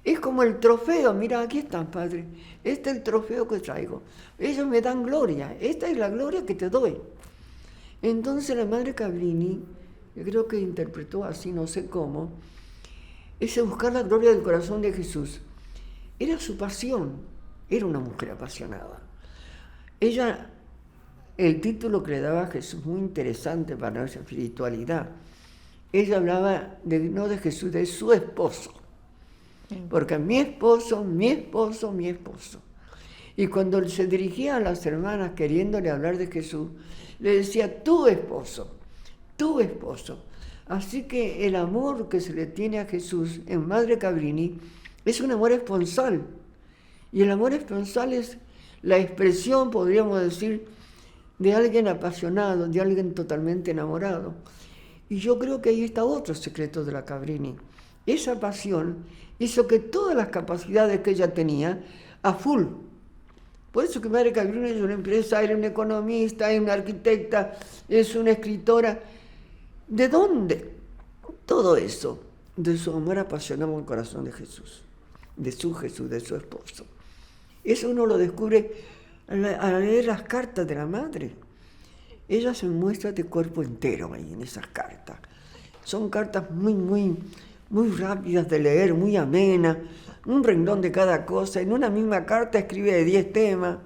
Es como el trofeo. Mira, aquí están, Padre. Este es el trofeo que traigo. Ellos me dan gloria. Esta es la gloria que te doy. Entonces la Madre Cabrini, yo creo que interpretó así, no sé cómo, ese buscar la gloria del corazón de Jesús. Era su pasión. Era una mujer apasionada. Ella, el título que le daba a Jesús, muy interesante para nuestra espiritualidad. Ella hablaba no de Jesús, de su esposo. Porque mi esposo. Y cuando se dirigía a las hermanas queriéndole hablar de Jesús, le decía, tu esposo. Así que el amor que se le tiene a Jesús en Madre Cabrini es un amor esponsal. Y el amor esponsal es la expresión, podríamos decir, de alguien apasionado, de alguien totalmente enamorado. Y yo creo que ahí está otro secreto de la Cabrini. Esa pasión hizo que todas las capacidades que ella tenía, a full. Por eso que Madre Cabrini es una empresaria, una economista, es una arquitecta, es una escritora. ¿De dónde? Todo eso, de su amor apasionado en el corazón de Jesús, de su Jesús, de su esposo. Eso uno lo descubre al leer las cartas de la Madre. Ella se muestra de cuerpo entero ahí en esas cartas. Son cartas muy rápidas de leer, muy amenas, un renglón de cada cosa. En una misma carta escribe de 10 temas.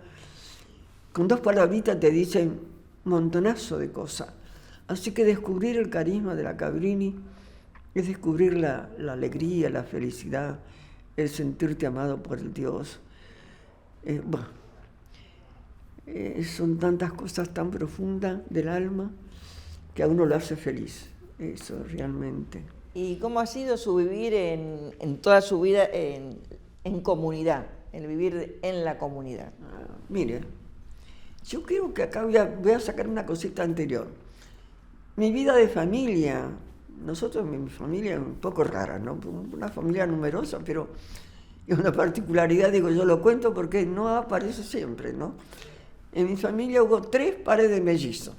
Con 2 palabritas te dicen montonazo de cosas. Así que descubrir el carisma de la Cabrini es descubrir la alegría, la felicidad, el sentirte amado por el Dios. Son tantas cosas tan profundas del alma que a uno lo hace feliz, eso realmente. ¿Y cómo ha sido su vivir en toda su vida en comunidad, el vivir en la comunidad? Mire, yo creo que acá voy a sacar una cosita anterior. Mi vida de familia, mi familia es un poco rara, ¿no? Una familia numerosa, pero es una particularidad, digo, yo lo cuento porque no aparece siempre, ¿no? En mi familia hubo 3 pares de mellizos,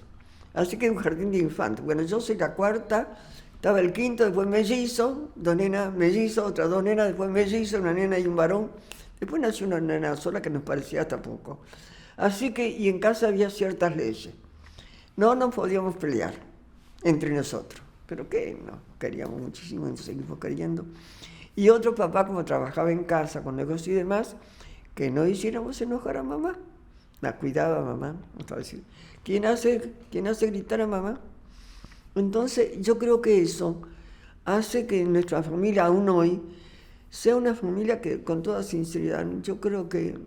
así que un jardín de infantes. Bueno, yo soy la cuarta, estaba el quinto, después mellizo, 2 nenas mellizos, otras 2 nenas, después mellizo, una nena y un varón. Después nació una nena sola que nos parecía hasta poco. Así que, y en casa había ciertas leyes. No nos podíamos pelear entre nosotros, pero que nos queríamos muchísimo, nos seguimos queriendo. Y otro papá, como trabajaba en casa con negocios y demás, que no hiciéramos enojar a mamá. La cuidaba mamá. ¿Quién hace gritar a mamá? Entonces, yo creo que eso hace que nuestra familia, aún hoy, sea una familia que, con toda sinceridad, yo creo que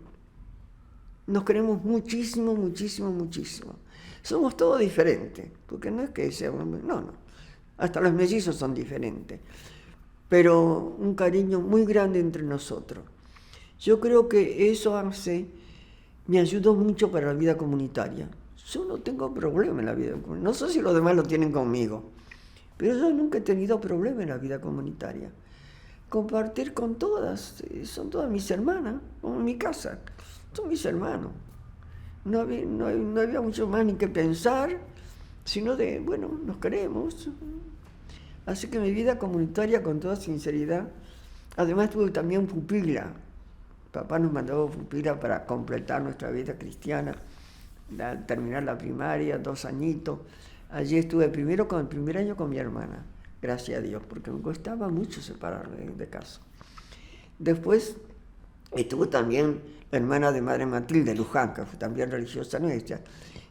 nos queremos muchísimo, muchísimo, muchísimo. Somos todos diferentes, porque no es que seamos... No. Hasta los mellizos son diferentes. Pero un cariño muy grande entre nosotros. Yo creo que eso me ayudó mucho para la vida comunitaria. Yo no tengo problema en la vida comunitaria. No sé si los demás lo tienen conmigo, pero yo nunca he tenido problema en la vida comunitaria. Compartir con todas, son todas mis hermanas, como en mi casa, son mis hermanos. No había mucho más ni que pensar, sino de, bueno, nos queremos. Así que mi vida comunitaria, con toda sinceridad, además tuve también pupila. Papá nos mandaba pupila para completar nuestra vida cristiana, terminar la primaria, 2 añitos. Allí estuve primero con el primer año con mi hermana, gracias a Dios, porque me costaba mucho separarme de casa. Después estuvo también la hermana de Madre Matilde Luján, que fue también religiosa nuestra.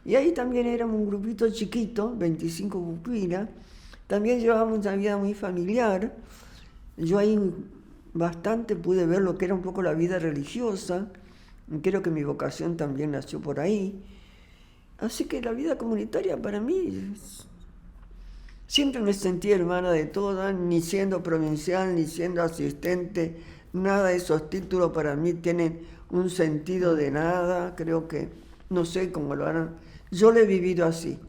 Y ahí también éramos un grupito chiquito, 25 pupilas. También llevábamos una vida muy familiar. Yo ahí bastante pude ver lo que era un poco la vida religiosa. Creo que mi vocación también nació por ahí. Así que la vida comunitaria para mí, siempre me sentí hermana de todas, ni siendo provincial, ni siendo asistente, nada de esos títulos para mí tienen un sentido de nada. Creo que, no sé cómo lo harán, yo lo he vivido así.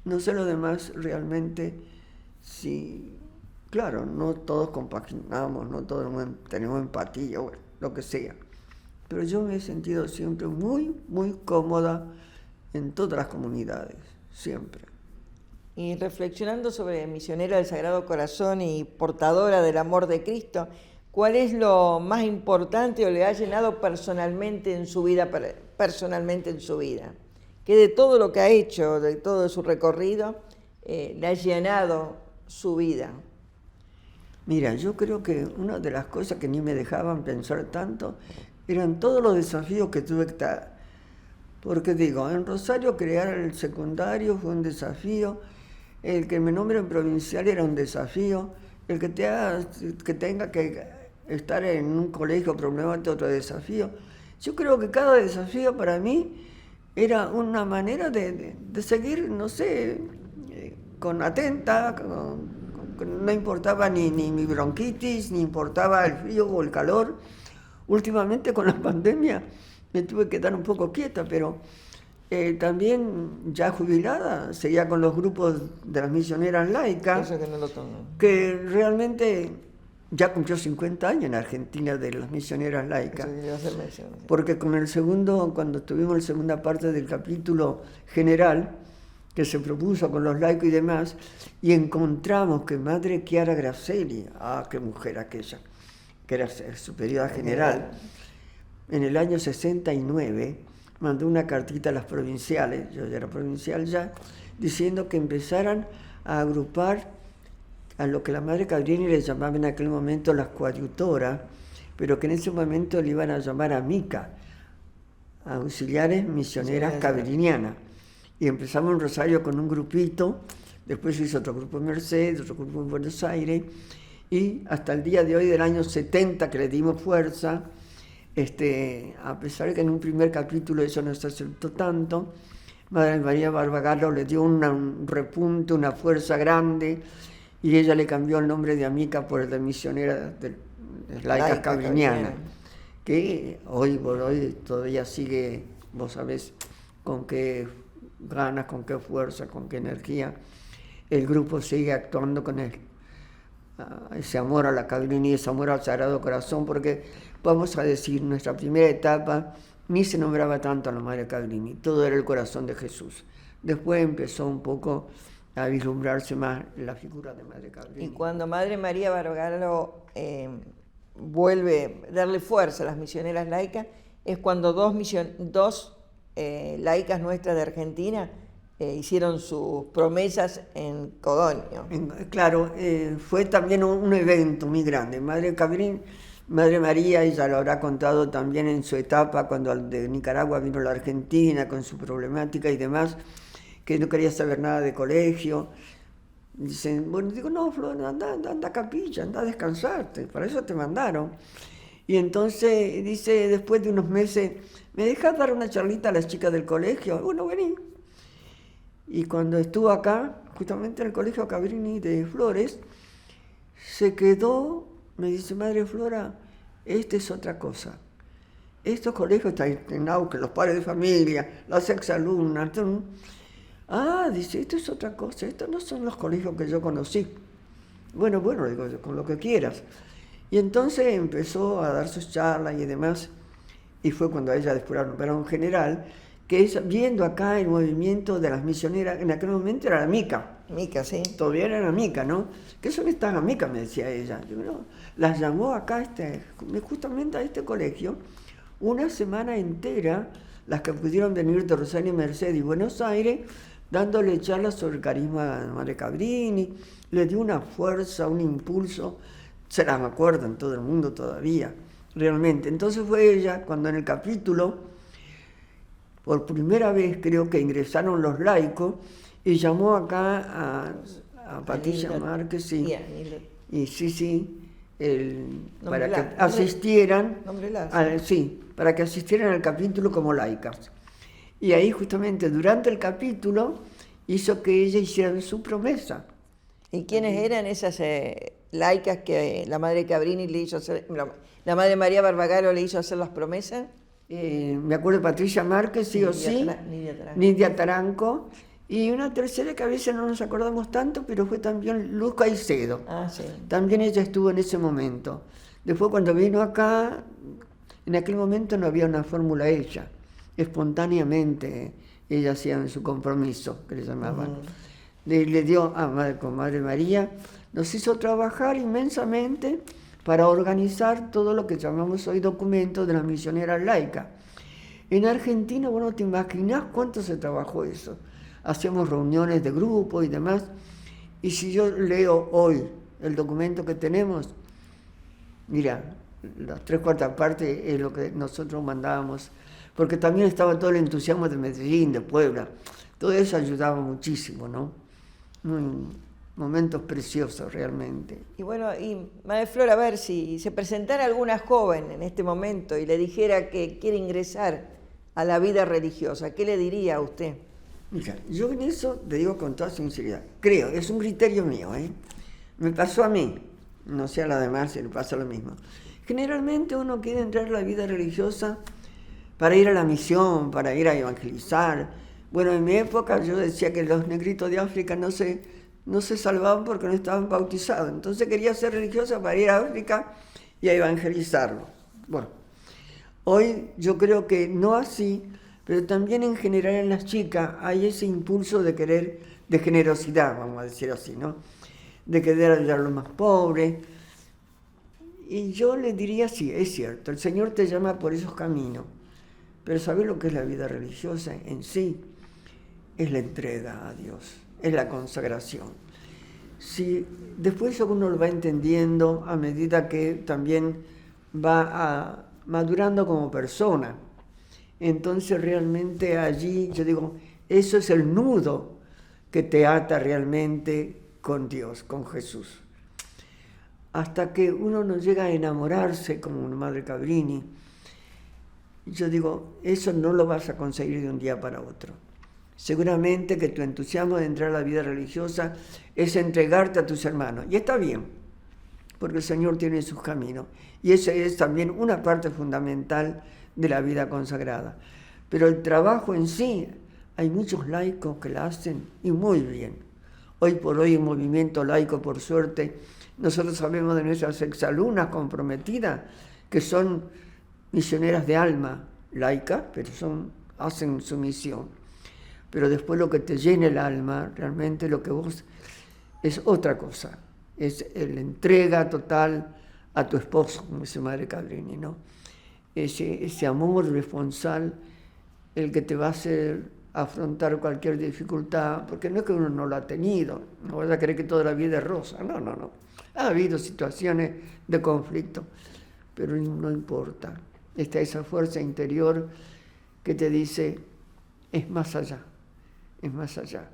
No sé lo demás realmente, sí. Claro, no todos compaginamos, no todos tenemos empatía, bueno, lo que sea. Pero yo me he sentido siempre muy, muy cómoda en todas las comunidades, siempre. Y reflexionando sobre misionera del Sagrado Corazón y portadora del amor de Cristo, ¿cuál es lo más importante o le ha llenado personalmente en su vida? Que de todo lo que ha hecho, de todo su recorrido, le ha llenado su vida. Mira, yo creo que una de las cosas que ni me dejaban pensar tanto eran todos los desafíos que tuve que estar. Porque digo, en Rosario crear el secundario fue un desafío, el que me nombren provincial era un desafío, el que tenga que estar en un colegio problemático otro desafío. Yo creo que cada desafío para mí era una manera de seguir, no sé, con atenta, no importaba ni mi bronquitis, ni importaba el frío o el calor. Últimamente con la pandemia me tuve que quedar un poco quieta, pero también ya jubilada, seguía con los grupos de las misioneras laicas, que realmente ya cumplió 50 años en Argentina de las misioneras laicas. Porque cuando tuvimos la segunda parte del capítulo general, que se propuso con los laicos y demás, y encontramos que Madre Chiara Grasselli, qué mujer aquella, que era superiora general, en el año 69 mandó una cartita a las provinciales, yo ya era provincial ya, diciendo que empezaran a agrupar a lo que la Madre Cabrini le llamaba en aquel momento las coadjutoras, pero que en ese momento le iban a llamar amica, auxiliares misioneras cabrinianas. Y empezamos en Rosario con un grupito Después hizo otro grupo en Mercedes, otro grupo en Buenos Aires, y hasta el día de hoy, del año 70, que le dimos fuerza, a pesar de que en un primer capítulo eso no se aceptó tanto, Madre María Barbagalo le dio un repunte, una fuerza grande, y ella le cambió el nombre de Amica por el de misionera de laicas cabrinianas, que hoy por hoy todavía sigue, vos sabés, con qué ganas, con qué fuerza, con qué energía el grupo sigue actuando con ese amor a la Cabrini, ese amor al Sagrado Corazón, porque vamos a decir, nuestra primera etapa ni se nombraba tanto a la Madre Cabrini, todo era el corazón de Jesús. Después empezó un poco a vislumbrarse más la figura de Madre Cabrini. Y cuando Madre María Barbagalo vuelve a darle fuerza a las misioneras laicas, es cuando dos laicas nuestras de Argentina hicieron sus promesas en Codogno. Claro, fue también un evento muy grande. Madre María, ella lo habrá contado también en su etapa, cuando de Nicaragua vino a la Argentina con su problemática y demás, que no quería saber nada de colegio. Dicen, bueno, digo, no, Flor, anda a capilla, anda a descansarte, para eso te mandaron. Y entonces dice, después de unos meses, ¿me dejas dar una charlita a las chicas del colegio? Bueno, vení. Y cuando estuvo acá, justamente en el colegio Cabrini de Flores, se quedó, me dice, Madre Flora, esta es otra cosa. Estos colegios están en auge, los padres de familia, las exalumnas. Dice, esto es otra cosa, estos no son los colegios que yo conocí. Bueno, digo, con lo que quieras. Y entonces empezó a dar sus charlas y demás, y fue cuando a ella después la nombraron general, que es viendo acá el movimiento de las misioneras, en aquel momento era la Mica. Mica, sí. Todavía era la Mica, ¿no? ¿Qué son estas amicas?, me decía ella. Yo, no, las llamó acá justamente a este colegio, una semana entera, las que pudieron venir de Rosario, Mercedes y Buenos Aires, dándole charlas sobre el carisma de Madre Cabrini, le dio una fuerza, un impulso, se las acuerdan todo el mundo todavía, realmente. Entonces fue ella cuando en el capítulo, por primera vez creo que ingresaron los laicos, y llamó acá a Patricia Márquez, sí, y para que asistieran, para que asistieran al capítulo como laicas. Y ahí justamente durante el capítulo hizo que ellas hicieran su promesa. ¿Y quiénes eran esas laicas que la Madre Cabrini le hizo hacer, la Madre María Barbagalo le hizo hacer las promesas? Me acuerdo de Patricia Márquez, sí o sí, Nidia Taranco, y una tercera que a veces no nos acordamos tanto, pero fue también Luz Caicedo. Sí. También ella estuvo en ese momento. Después cuando vino acá, en aquel momento no había una fórmula hecha, espontáneamente ella hacía su compromiso, que le llamaban. Le dio con Madre María, nos hizo trabajar inmensamente para organizar todo lo que llamamos hoy documentos de las misioneras laicas. En Argentina, bueno, te imaginás cuánto se trabajó eso. Hacíamos reuniones de grupo y demás, y si yo leo hoy el documento que tenemos, mira, las 3/4 partes es lo que nosotros mandábamos, porque también estaba todo el entusiasmo de Medellín, de Puebla, todo eso ayudaba muchísimo, ¿no? Momentos preciosos realmente. Y bueno, y Madre Flor, a ver, si se presentara alguna joven en este momento y le dijera que quiere ingresar a la vida religiosa, ¿qué le diría a usted? Mira, yo en eso te digo con toda sinceridad, creo, es un criterio mío, me pasó a mí, no sé a la demás si le pasa lo mismo. Generalmente uno quiere entrar a la vida religiosa para ir a la misión, para ir a evangelizar. Bueno, en mi época yo decía que los negritos de África no se salvaban porque no estaban bautizados. Entonces quería ser religiosa para ir a África y a evangelizarlos. Bueno, hoy yo creo que no así, pero también en general en las chicas hay ese impulso de querer, de generosidad, vamos a decir así, ¿no? De querer ayudar a los más pobres. Y yo les diría, sí, es cierto, el Señor te llama por esos caminos, pero ¿sabes lo que es la vida religiosa en sí? Es la entrega a Dios, es la consagración. Si después uno lo va entendiendo a medida que también va madurando como persona, entonces realmente allí yo digo, eso es el nudo que te ata realmente con Dios, con Jesús. Hasta que uno no llega a enamorarse como una Madre Cabrini, yo digo, eso no lo vas a conseguir de un día para otro. Seguramente que tu entusiasmo de entrar a la vida religiosa es entregarte a tus hermanos. Y está bien, porque el Señor tiene sus caminos. Y esa es también una parte fundamental de la vida consagrada. Pero el trabajo en sí, hay muchos laicos que la hacen y muy bien. Hoy por hoy el movimiento laico, por suerte, nosotros sabemos de nuestras exalumnas comprometidas que son misioneras de alma, laicas, pero hacen su misión. Pero después lo que te llena el alma, realmente lo que vos es otra cosa. Es la entrega total a tu esposo, como dice Madre Cabrini, ¿no? Ese amor responsable, el que te va a hacer afrontar cualquier dificultad, porque no es que uno no lo ha tenido, no vas a creer que toda la vida es rosa, no. Ha habido situaciones de conflicto, pero no importa. Está esa fuerza interior que te dice, es más allá. Es más allá.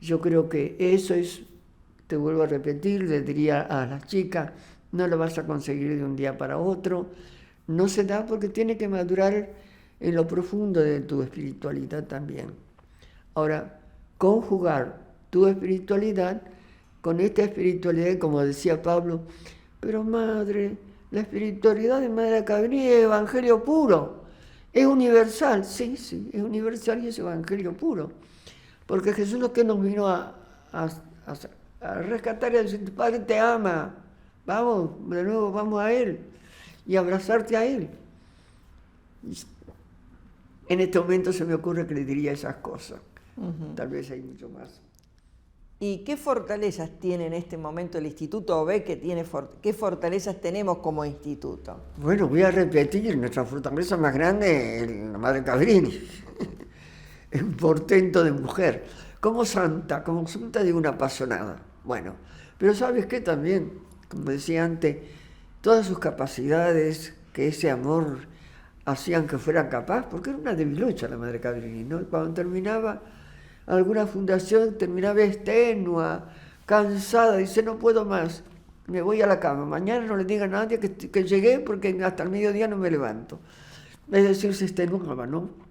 Yo creo que eso es, te vuelvo a repetir, le diría a las chicas, no lo vas a conseguir de un día para otro, no se da porque tiene que madurar en lo profundo de tu espiritualidad también. Ahora, conjugar tu espiritualidad con esta espiritualidad, como decía Pablo, pero madre, la espiritualidad de Madre Cabrini es evangelio puro, es universal, sí, es universal y es evangelio puro. Porque Jesús lo que nos vino a rescatar y a decir, Padre te ama, vamos, de nuevo vamos a Él y abrazarte a Él. En este momento se me ocurre que le diría esas cosas, tal vez hay mucho más. ¿Y qué fortalezas tiene en este momento el instituto? ¿O ve que tiene qué fortalezas tenemos como instituto? Bueno, voy a repetir, nuestra fortaleza más grande es la Madre Cabrini. Es un portento de mujer, como santa de una apasionada. Bueno, pero ¿sabes qué también? Como decía antes, todas sus capacidades, que ese amor hacían que fuera capaz, porque era una debilucha la Madre Cabrini, ¿no? Cuando terminaba alguna fundación, terminaba extenua, cansada, dice, no puedo más, me voy a la cama, mañana no le diga a nadie que llegué porque hasta el mediodía no me levanto. Es decir, se extenuaba, ¿no?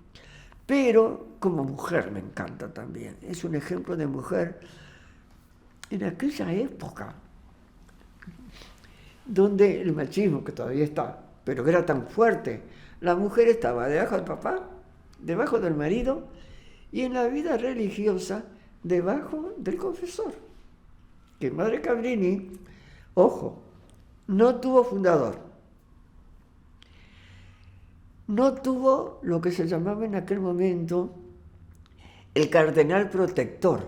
Pero como mujer me encanta también. Es un ejemplo de mujer en aquella época donde el machismo, que todavía está, pero que era tan fuerte, la mujer estaba debajo del papá, debajo del marido y en la vida religiosa debajo del confesor. Que Madre Cabrini, ojo, no tuvo fundador. No tuvo lo que se llamaba en aquel momento el cardenal protector.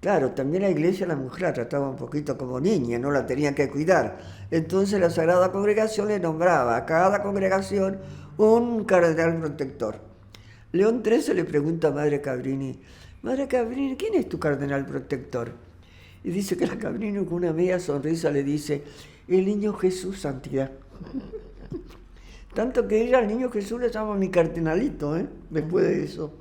Claro, también la iglesia la mujer la trataba un poquito como niña, no la tenía que cuidar. Entonces la Sagrada Congregación le nombraba a cada congregación un cardenal protector. León XIII le pregunta a Madre Cabrini, ¿quién es tu cardenal protector? Y dice que la Cabrini con una media sonrisa le dice, el niño Jesús, santidad. Tanto que ella al niño Jesús le llama mi cardenalito, después de eso.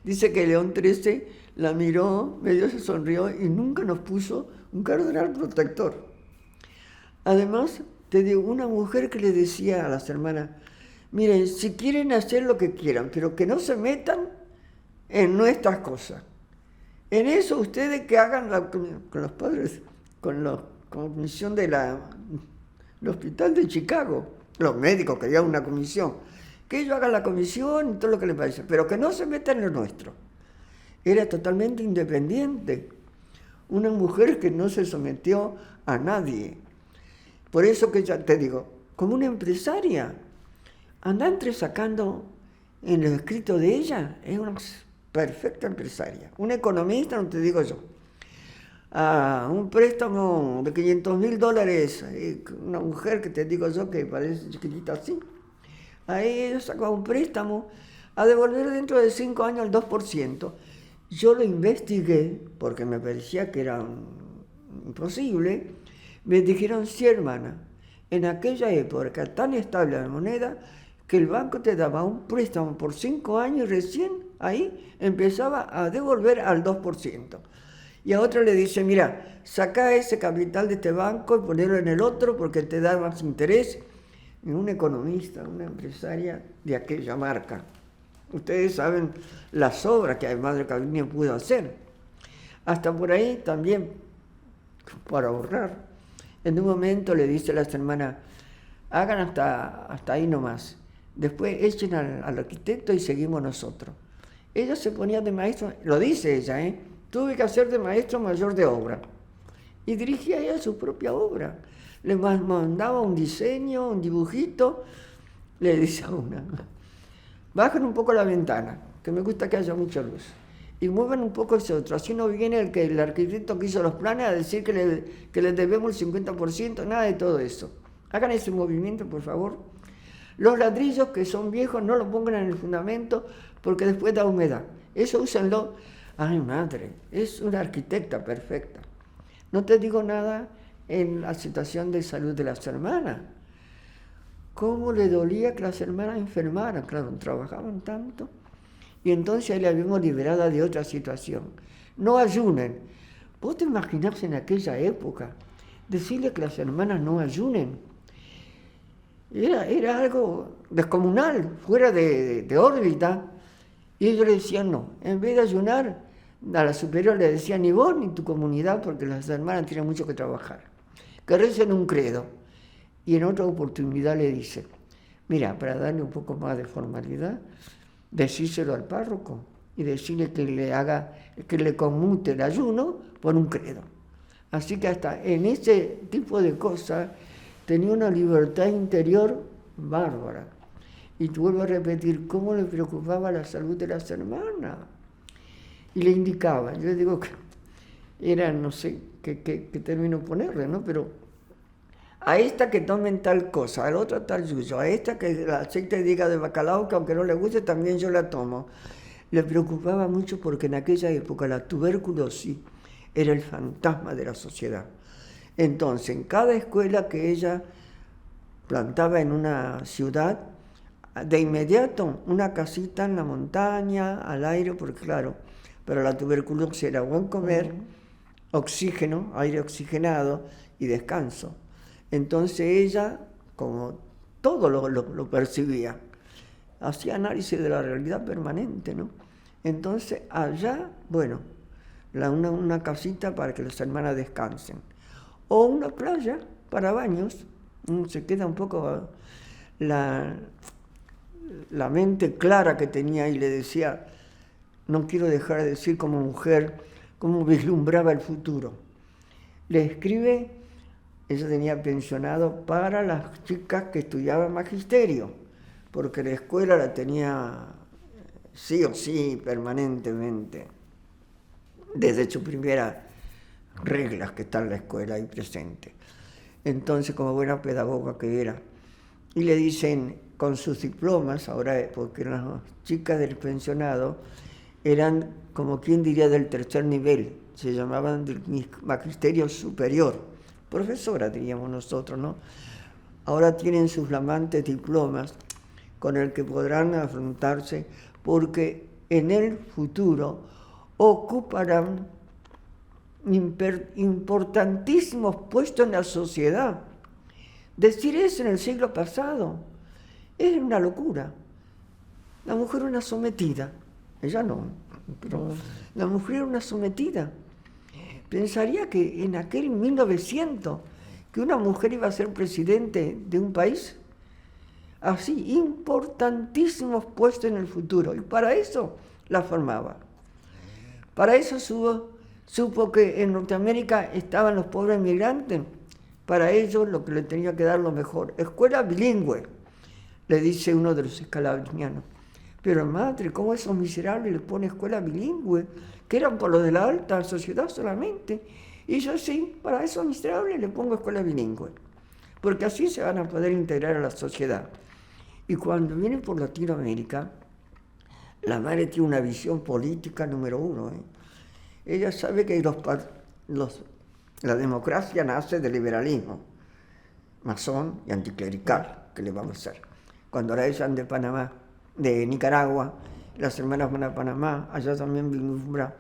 Dice que León XIII la miró, medio se sonrió y nunca nos puso un cardenal protector. Además, te digo, una mujer que le decía a las hermanas, miren, si quieren hacer lo que quieran, pero que no se metan en nuestras cosas. En eso ustedes que hagan con los padres, con la comisión del hospital de Chicago, los médicos querían una comisión, que ellos hagan la comisión y todo lo que les parece, pero que no se metan en lo nuestro. Era totalmente independiente, una mujer que no se sometió a nadie. Por eso que ya te digo, como una empresaria, anda entresacando en los escritos de ella, es una perfecta empresaria. Una economista, no te digo yo. Un préstamo de $500,000, una mujer que te digo yo que parece chiquitita así. Ahí ella sacó un préstamo a devolver dentro de 5 años el 2%. Yo lo investigué porque me parecía que era imposible. Me dijeron, sí, hermana, en aquella época tan estable la moneda, que el banco te daba un préstamo por 5 años y recién ahí empezaba a devolver al 2%. Y a otra le dice, mira, saca ese capital de este banco y ponelo en el otro porque te da más interés. Y un economista, una empresaria de aquella marca. Ustedes saben las obras que además de Calvinia pudo hacer. Hasta por ahí también, para ahorrar. En un momento le dice a las hermanas, hagan hasta ahí nomás. Después echen al arquitecto y seguimos nosotros. Ella se ponía de maestro, lo dice ella, tuve que hacer de maestro mayor de obra. Y dirigía ella su propia obra. Le mandaba un diseño, un dibujito, le dice a una, bajen un poco la ventana, que me gusta que haya mucha luz, y muevan un poco ese otro, así no viene el arquitecto que hizo los planes a decir que le debemos el 50%, nada de todo eso. Hagan ese movimiento, por favor. Los ladrillos que son viejos no los pongan en el fundamento porque después da humedad. Eso úsenlo. Ay, madre, es una arquitecta perfecta. No te digo nada en la situación de salud de las hermanas. ¿Cómo le dolía que las hermanas enfermaran? Claro, trabajaban tanto. Y entonces ahí la vimos liberada de otra situación. No ayunen. ¿Vos te imaginás en aquella época decirle que las hermanas no ayunen? Era algo descomunal, fuera de órbita. Y ellos le decían no. En vez de ayunar, a la superior le decían ni vos ni tu comunidad, porque las hermanas tienen mucho que trabajar. Que recen un credo. Y en otra oportunidad le dice, mira, para darle un poco más de formalidad, decírselo al párroco y decirle que le conmute el ayuno por un credo. Así que hasta en ese tipo de cosas tenía una libertad interior bárbara. Y te vuelvo a repetir, cómo le preocupaba la salud de las hermanas. Y le indicaba, yo digo que era, no sé qué término ponerle, ¿no? Pero a esta que tomen tal cosa, a la otra tal yuyo, a esta que el aceite de hígado de bacalao, que aunque no le guste, también yo la tomo. Le preocupaba mucho porque en aquella época la tuberculosis era el fantasma de la sociedad. Entonces, en cada escuela que ella plantaba en una ciudad, de inmediato una casita en la montaña, al aire, porque claro, para la tuberculosis era buen comer, oxígeno, aire oxigenado y descanso. Entonces ella, como todo lo percibía, hacía análisis de la realidad permanente, ¿no? Entonces allá, bueno, una casita para que las hermanas descansen. O una playa para baños. Se queda un poco la mente clara que tenía y le decía, no quiero dejar de decir como mujer, cómo vislumbraba el futuro. Le escribe, ella tenía pensionado para las chicas que estudiaban magisterio, porque la escuela la tenía sí o sí permanentemente, desde sus primeras reglas que está en la escuela ahí presente. Entonces, como buena pedagoga que era, y le dicen con sus diplomas, ahora porque las chicas del pensionado eran como quien diría del tercer nivel, se llamaban del magisterio superior, profesora diríamos nosotros, ¿no? Ahora tienen sus flamantes diplomas con el que podrán afrontarse porque en el futuro ocuparán importantísimos puestos en la sociedad. Decir eso en el siglo pasado es una locura. La mujer era una sometida, ella no, pero la mujer era una sometida. Pensaría que en aquel 1900, que una mujer iba a ser presidente de un país, así, importantísimos puestos en el futuro, y para eso la formaba. Para eso supo que en Norteamérica estaban los pobres migrantes, para ellos lo que le tenía que dar lo mejor. Escuela bilingüe, le dice uno de los escalabrinianos. Pero madre, ¿cómo esos miserables le ponen escuela bilingüe? Que eran por los de la alta sociedad solamente. Y yo sí, para esos miserables le pongo escuela bilingüe. Porque así se van a poder integrar a la sociedad. Y cuando vienen por Latinoamérica, la madre tiene una visión política número uno. Ella sabe que la democracia nace del liberalismo, masón y anticlerical, ¿qué le vamos a hacer? Cuando ahora ellas de Panamá, de Nicaragua, las hermanas van a Panamá, allá también vislumbra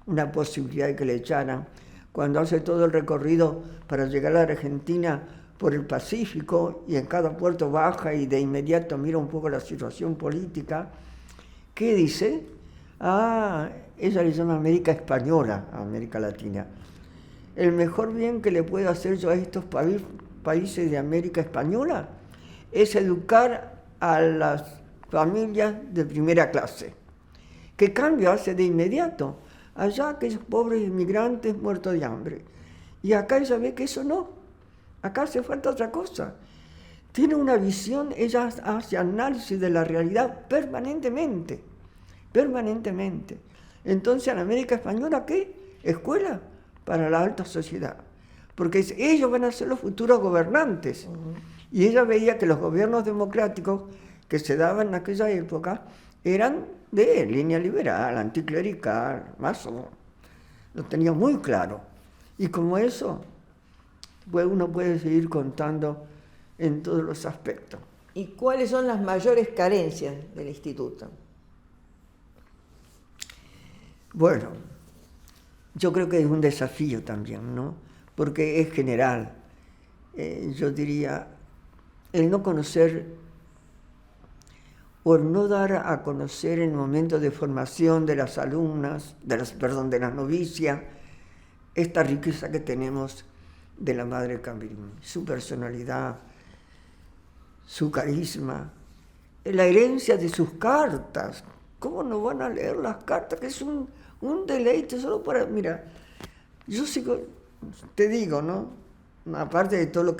una posibilidad de que le echaran. Cuando hace todo el recorrido para llegar a la Argentina por el Pacífico y en cada puerto baja y de inmediato mira un poco la situación política, ¿qué dice? Ella le llama América Española, a América Latina. El mejor bien que le puedo hacer yo a estos países de América Española es educar a las familias de primera clase. ¿Qué cambio hace de inmediato? Allá aquellos pobres inmigrantes muertos de hambre. Y acá ella ve que eso no. Acá hace falta otra cosa. Tiene una visión, ella hace análisis de la realidad permanentemente. Entonces, en América Española, ¿qué? Escuela para la alta sociedad. Porque ellos van a ser los futuros gobernantes. Y ella veía que los gobiernos democráticos que se daban en aquella época eran de línea liberal, anticlerical, más o menos. Lo tenía muy claro. Y como eso, pues uno puede seguir contando en todos los aspectos. ¿Y cuáles son las mayores carencias del instituto? Bueno, yo creo que es un desafío también, ¿no? Porque es general. Yo diría, el no conocer o el no dar a conocer en el momento de formación de las alumnas, de las novicias, esta riqueza que tenemos de la Madre Cabrini, su personalidad, su carisma, la herencia de sus cartas. ¿Cómo no van a leer las cartas? Que es un deleite solo para... Mira, yo sigo, te digo, ¿no? Aparte de todo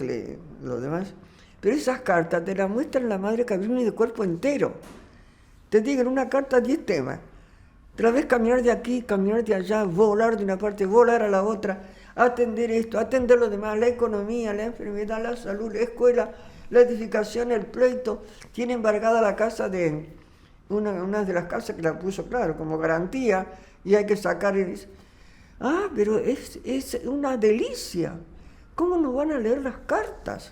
lo demás, pero esas cartas te las muestra la Madre Cabrini de cuerpo entero. Te digo, en una carta 10 temas. Te la ves caminar de aquí, caminar de allá, volar de una parte, volar a la otra, atender esto, atender lo demás, la economía, la enfermedad, la salud, la escuela, la edificación, el pleito. Tiene embargada la casa de... Una de las casas que la puso, claro, como garantía, y hay que sacar... pero es una delicia. ¿Cómo no van a leer las cartas?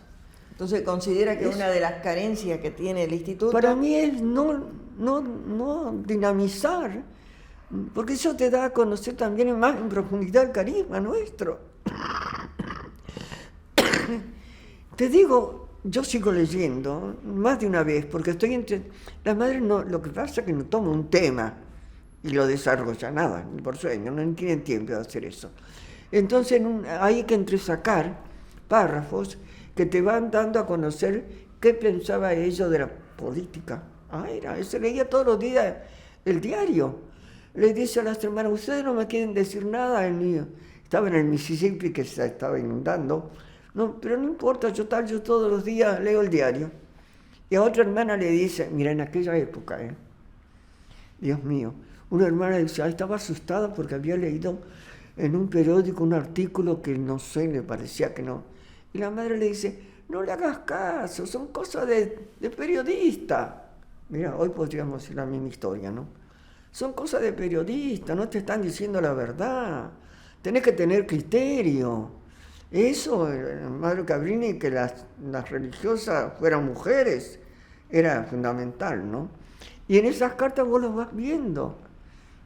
Entonces, ¿considera que una de las carencias que tiene el instituto? Para mí es no dinamizar, porque eso te da a conocer también más en profundidad el carisma nuestro. Te digo, yo sigo leyendo más de una vez, porque estoy entre... La madre no, lo que pasa es que no toma un tema y lo desarrolla, nada, ni por sueño, no tienen tiempo de hacer eso. Entonces hay que entresacar párrafos que te van dando a conocer qué pensaba ella de la política. Se leía todos los días el diario. Le dice a las hermanas, ustedes no me quieren decir nada, el mío. Estaba en el Mississippi que se estaba inundando. No, pero no importa, yo todos los días leo el diario. Y a otra hermana le dice, mira, en aquella época, Dios mío, una hermana dice, estaba asustada porque había leído en un periódico un artículo que no sé, le parecía que no. Y la madre le dice, no le hagas caso, son cosas de periodista. Mira, hoy podríamos decir la misma historia, ¿no? Son cosas de periodista, no te están diciendo la verdad. Tenés que tener criterio. Eso, Madre Cabrini, que las religiosas fueran mujeres, era fundamental, ¿no? Y en esas cartas vos lo vas viendo.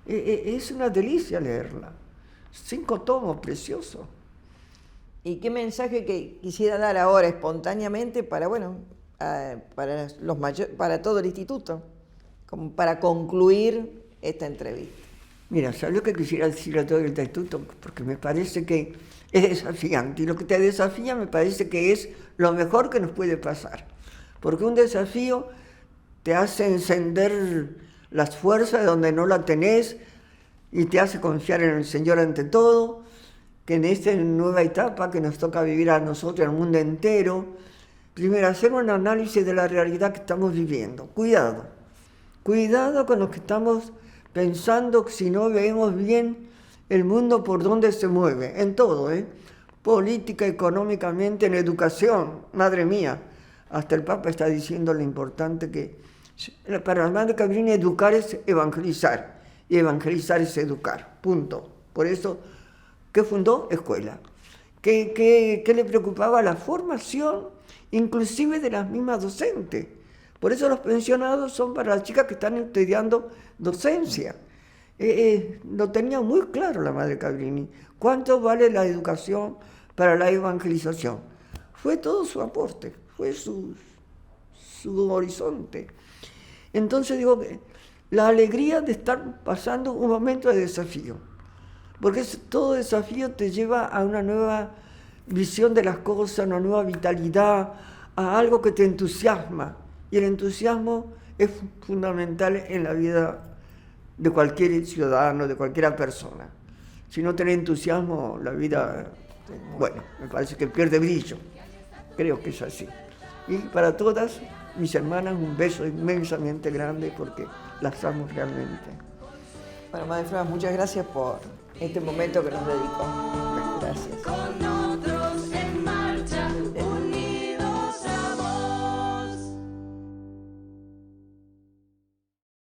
Es una delicia leerla. 5 tomos, precioso. ¿Y qué mensaje que quisiera dar ahora espontáneamente para todo el instituto, como para concluir esta entrevista? Mira, ¿sabes lo que quisiera decir a todo el instituto? Porque me parece que es desafiante, y lo que te desafía me parece que es lo mejor que nos puede pasar. Porque un desafío te hace encender las fuerzas donde no la tenés y te hace confiar en el Señor ante todo, que en esta nueva etapa que nos toca vivir a nosotros, al mundo entero, primero hacer un análisis de la realidad que estamos viviendo. Cuidado con lo que estamos pensando, si no vemos bien el mundo por donde se mueve, en todo, política, económicamente, en educación, madre mía, hasta el Papa está diciendo lo importante que para la Madre Cabrini educar es evangelizar, y evangelizar es educar, punto. Por eso, ¿qué fundó? Escuela. ¿Qué le preocupaba? La formación, inclusive de las mismas docentes. Por eso los pensionados son para las chicas que están estudiando docencia. Lo tenía muy claro la madre Cabrini. ¿Cuánto vale la educación para la evangelización? Fue todo su aporte, fue su horizonte. Entonces digo que la alegría de estar pasando un momento de desafío, porque todo desafío te lleva a una nueva visión de las cosas, una nueva vitalidad, a algo que te entusiasma. Y el entusiasmo es fundamental en la vida de cualquier ciudadano, de cualquier persona. Si no tenés entusiasmo, la vida, bueno, me parece que pierde brillo. Creo que es así. Y para todas mis hermanas, un beso inmensamente grande porque las amo realmente. Bueno, Madre Flora, muchas gracias por este momento que nos dedicó. Gracias.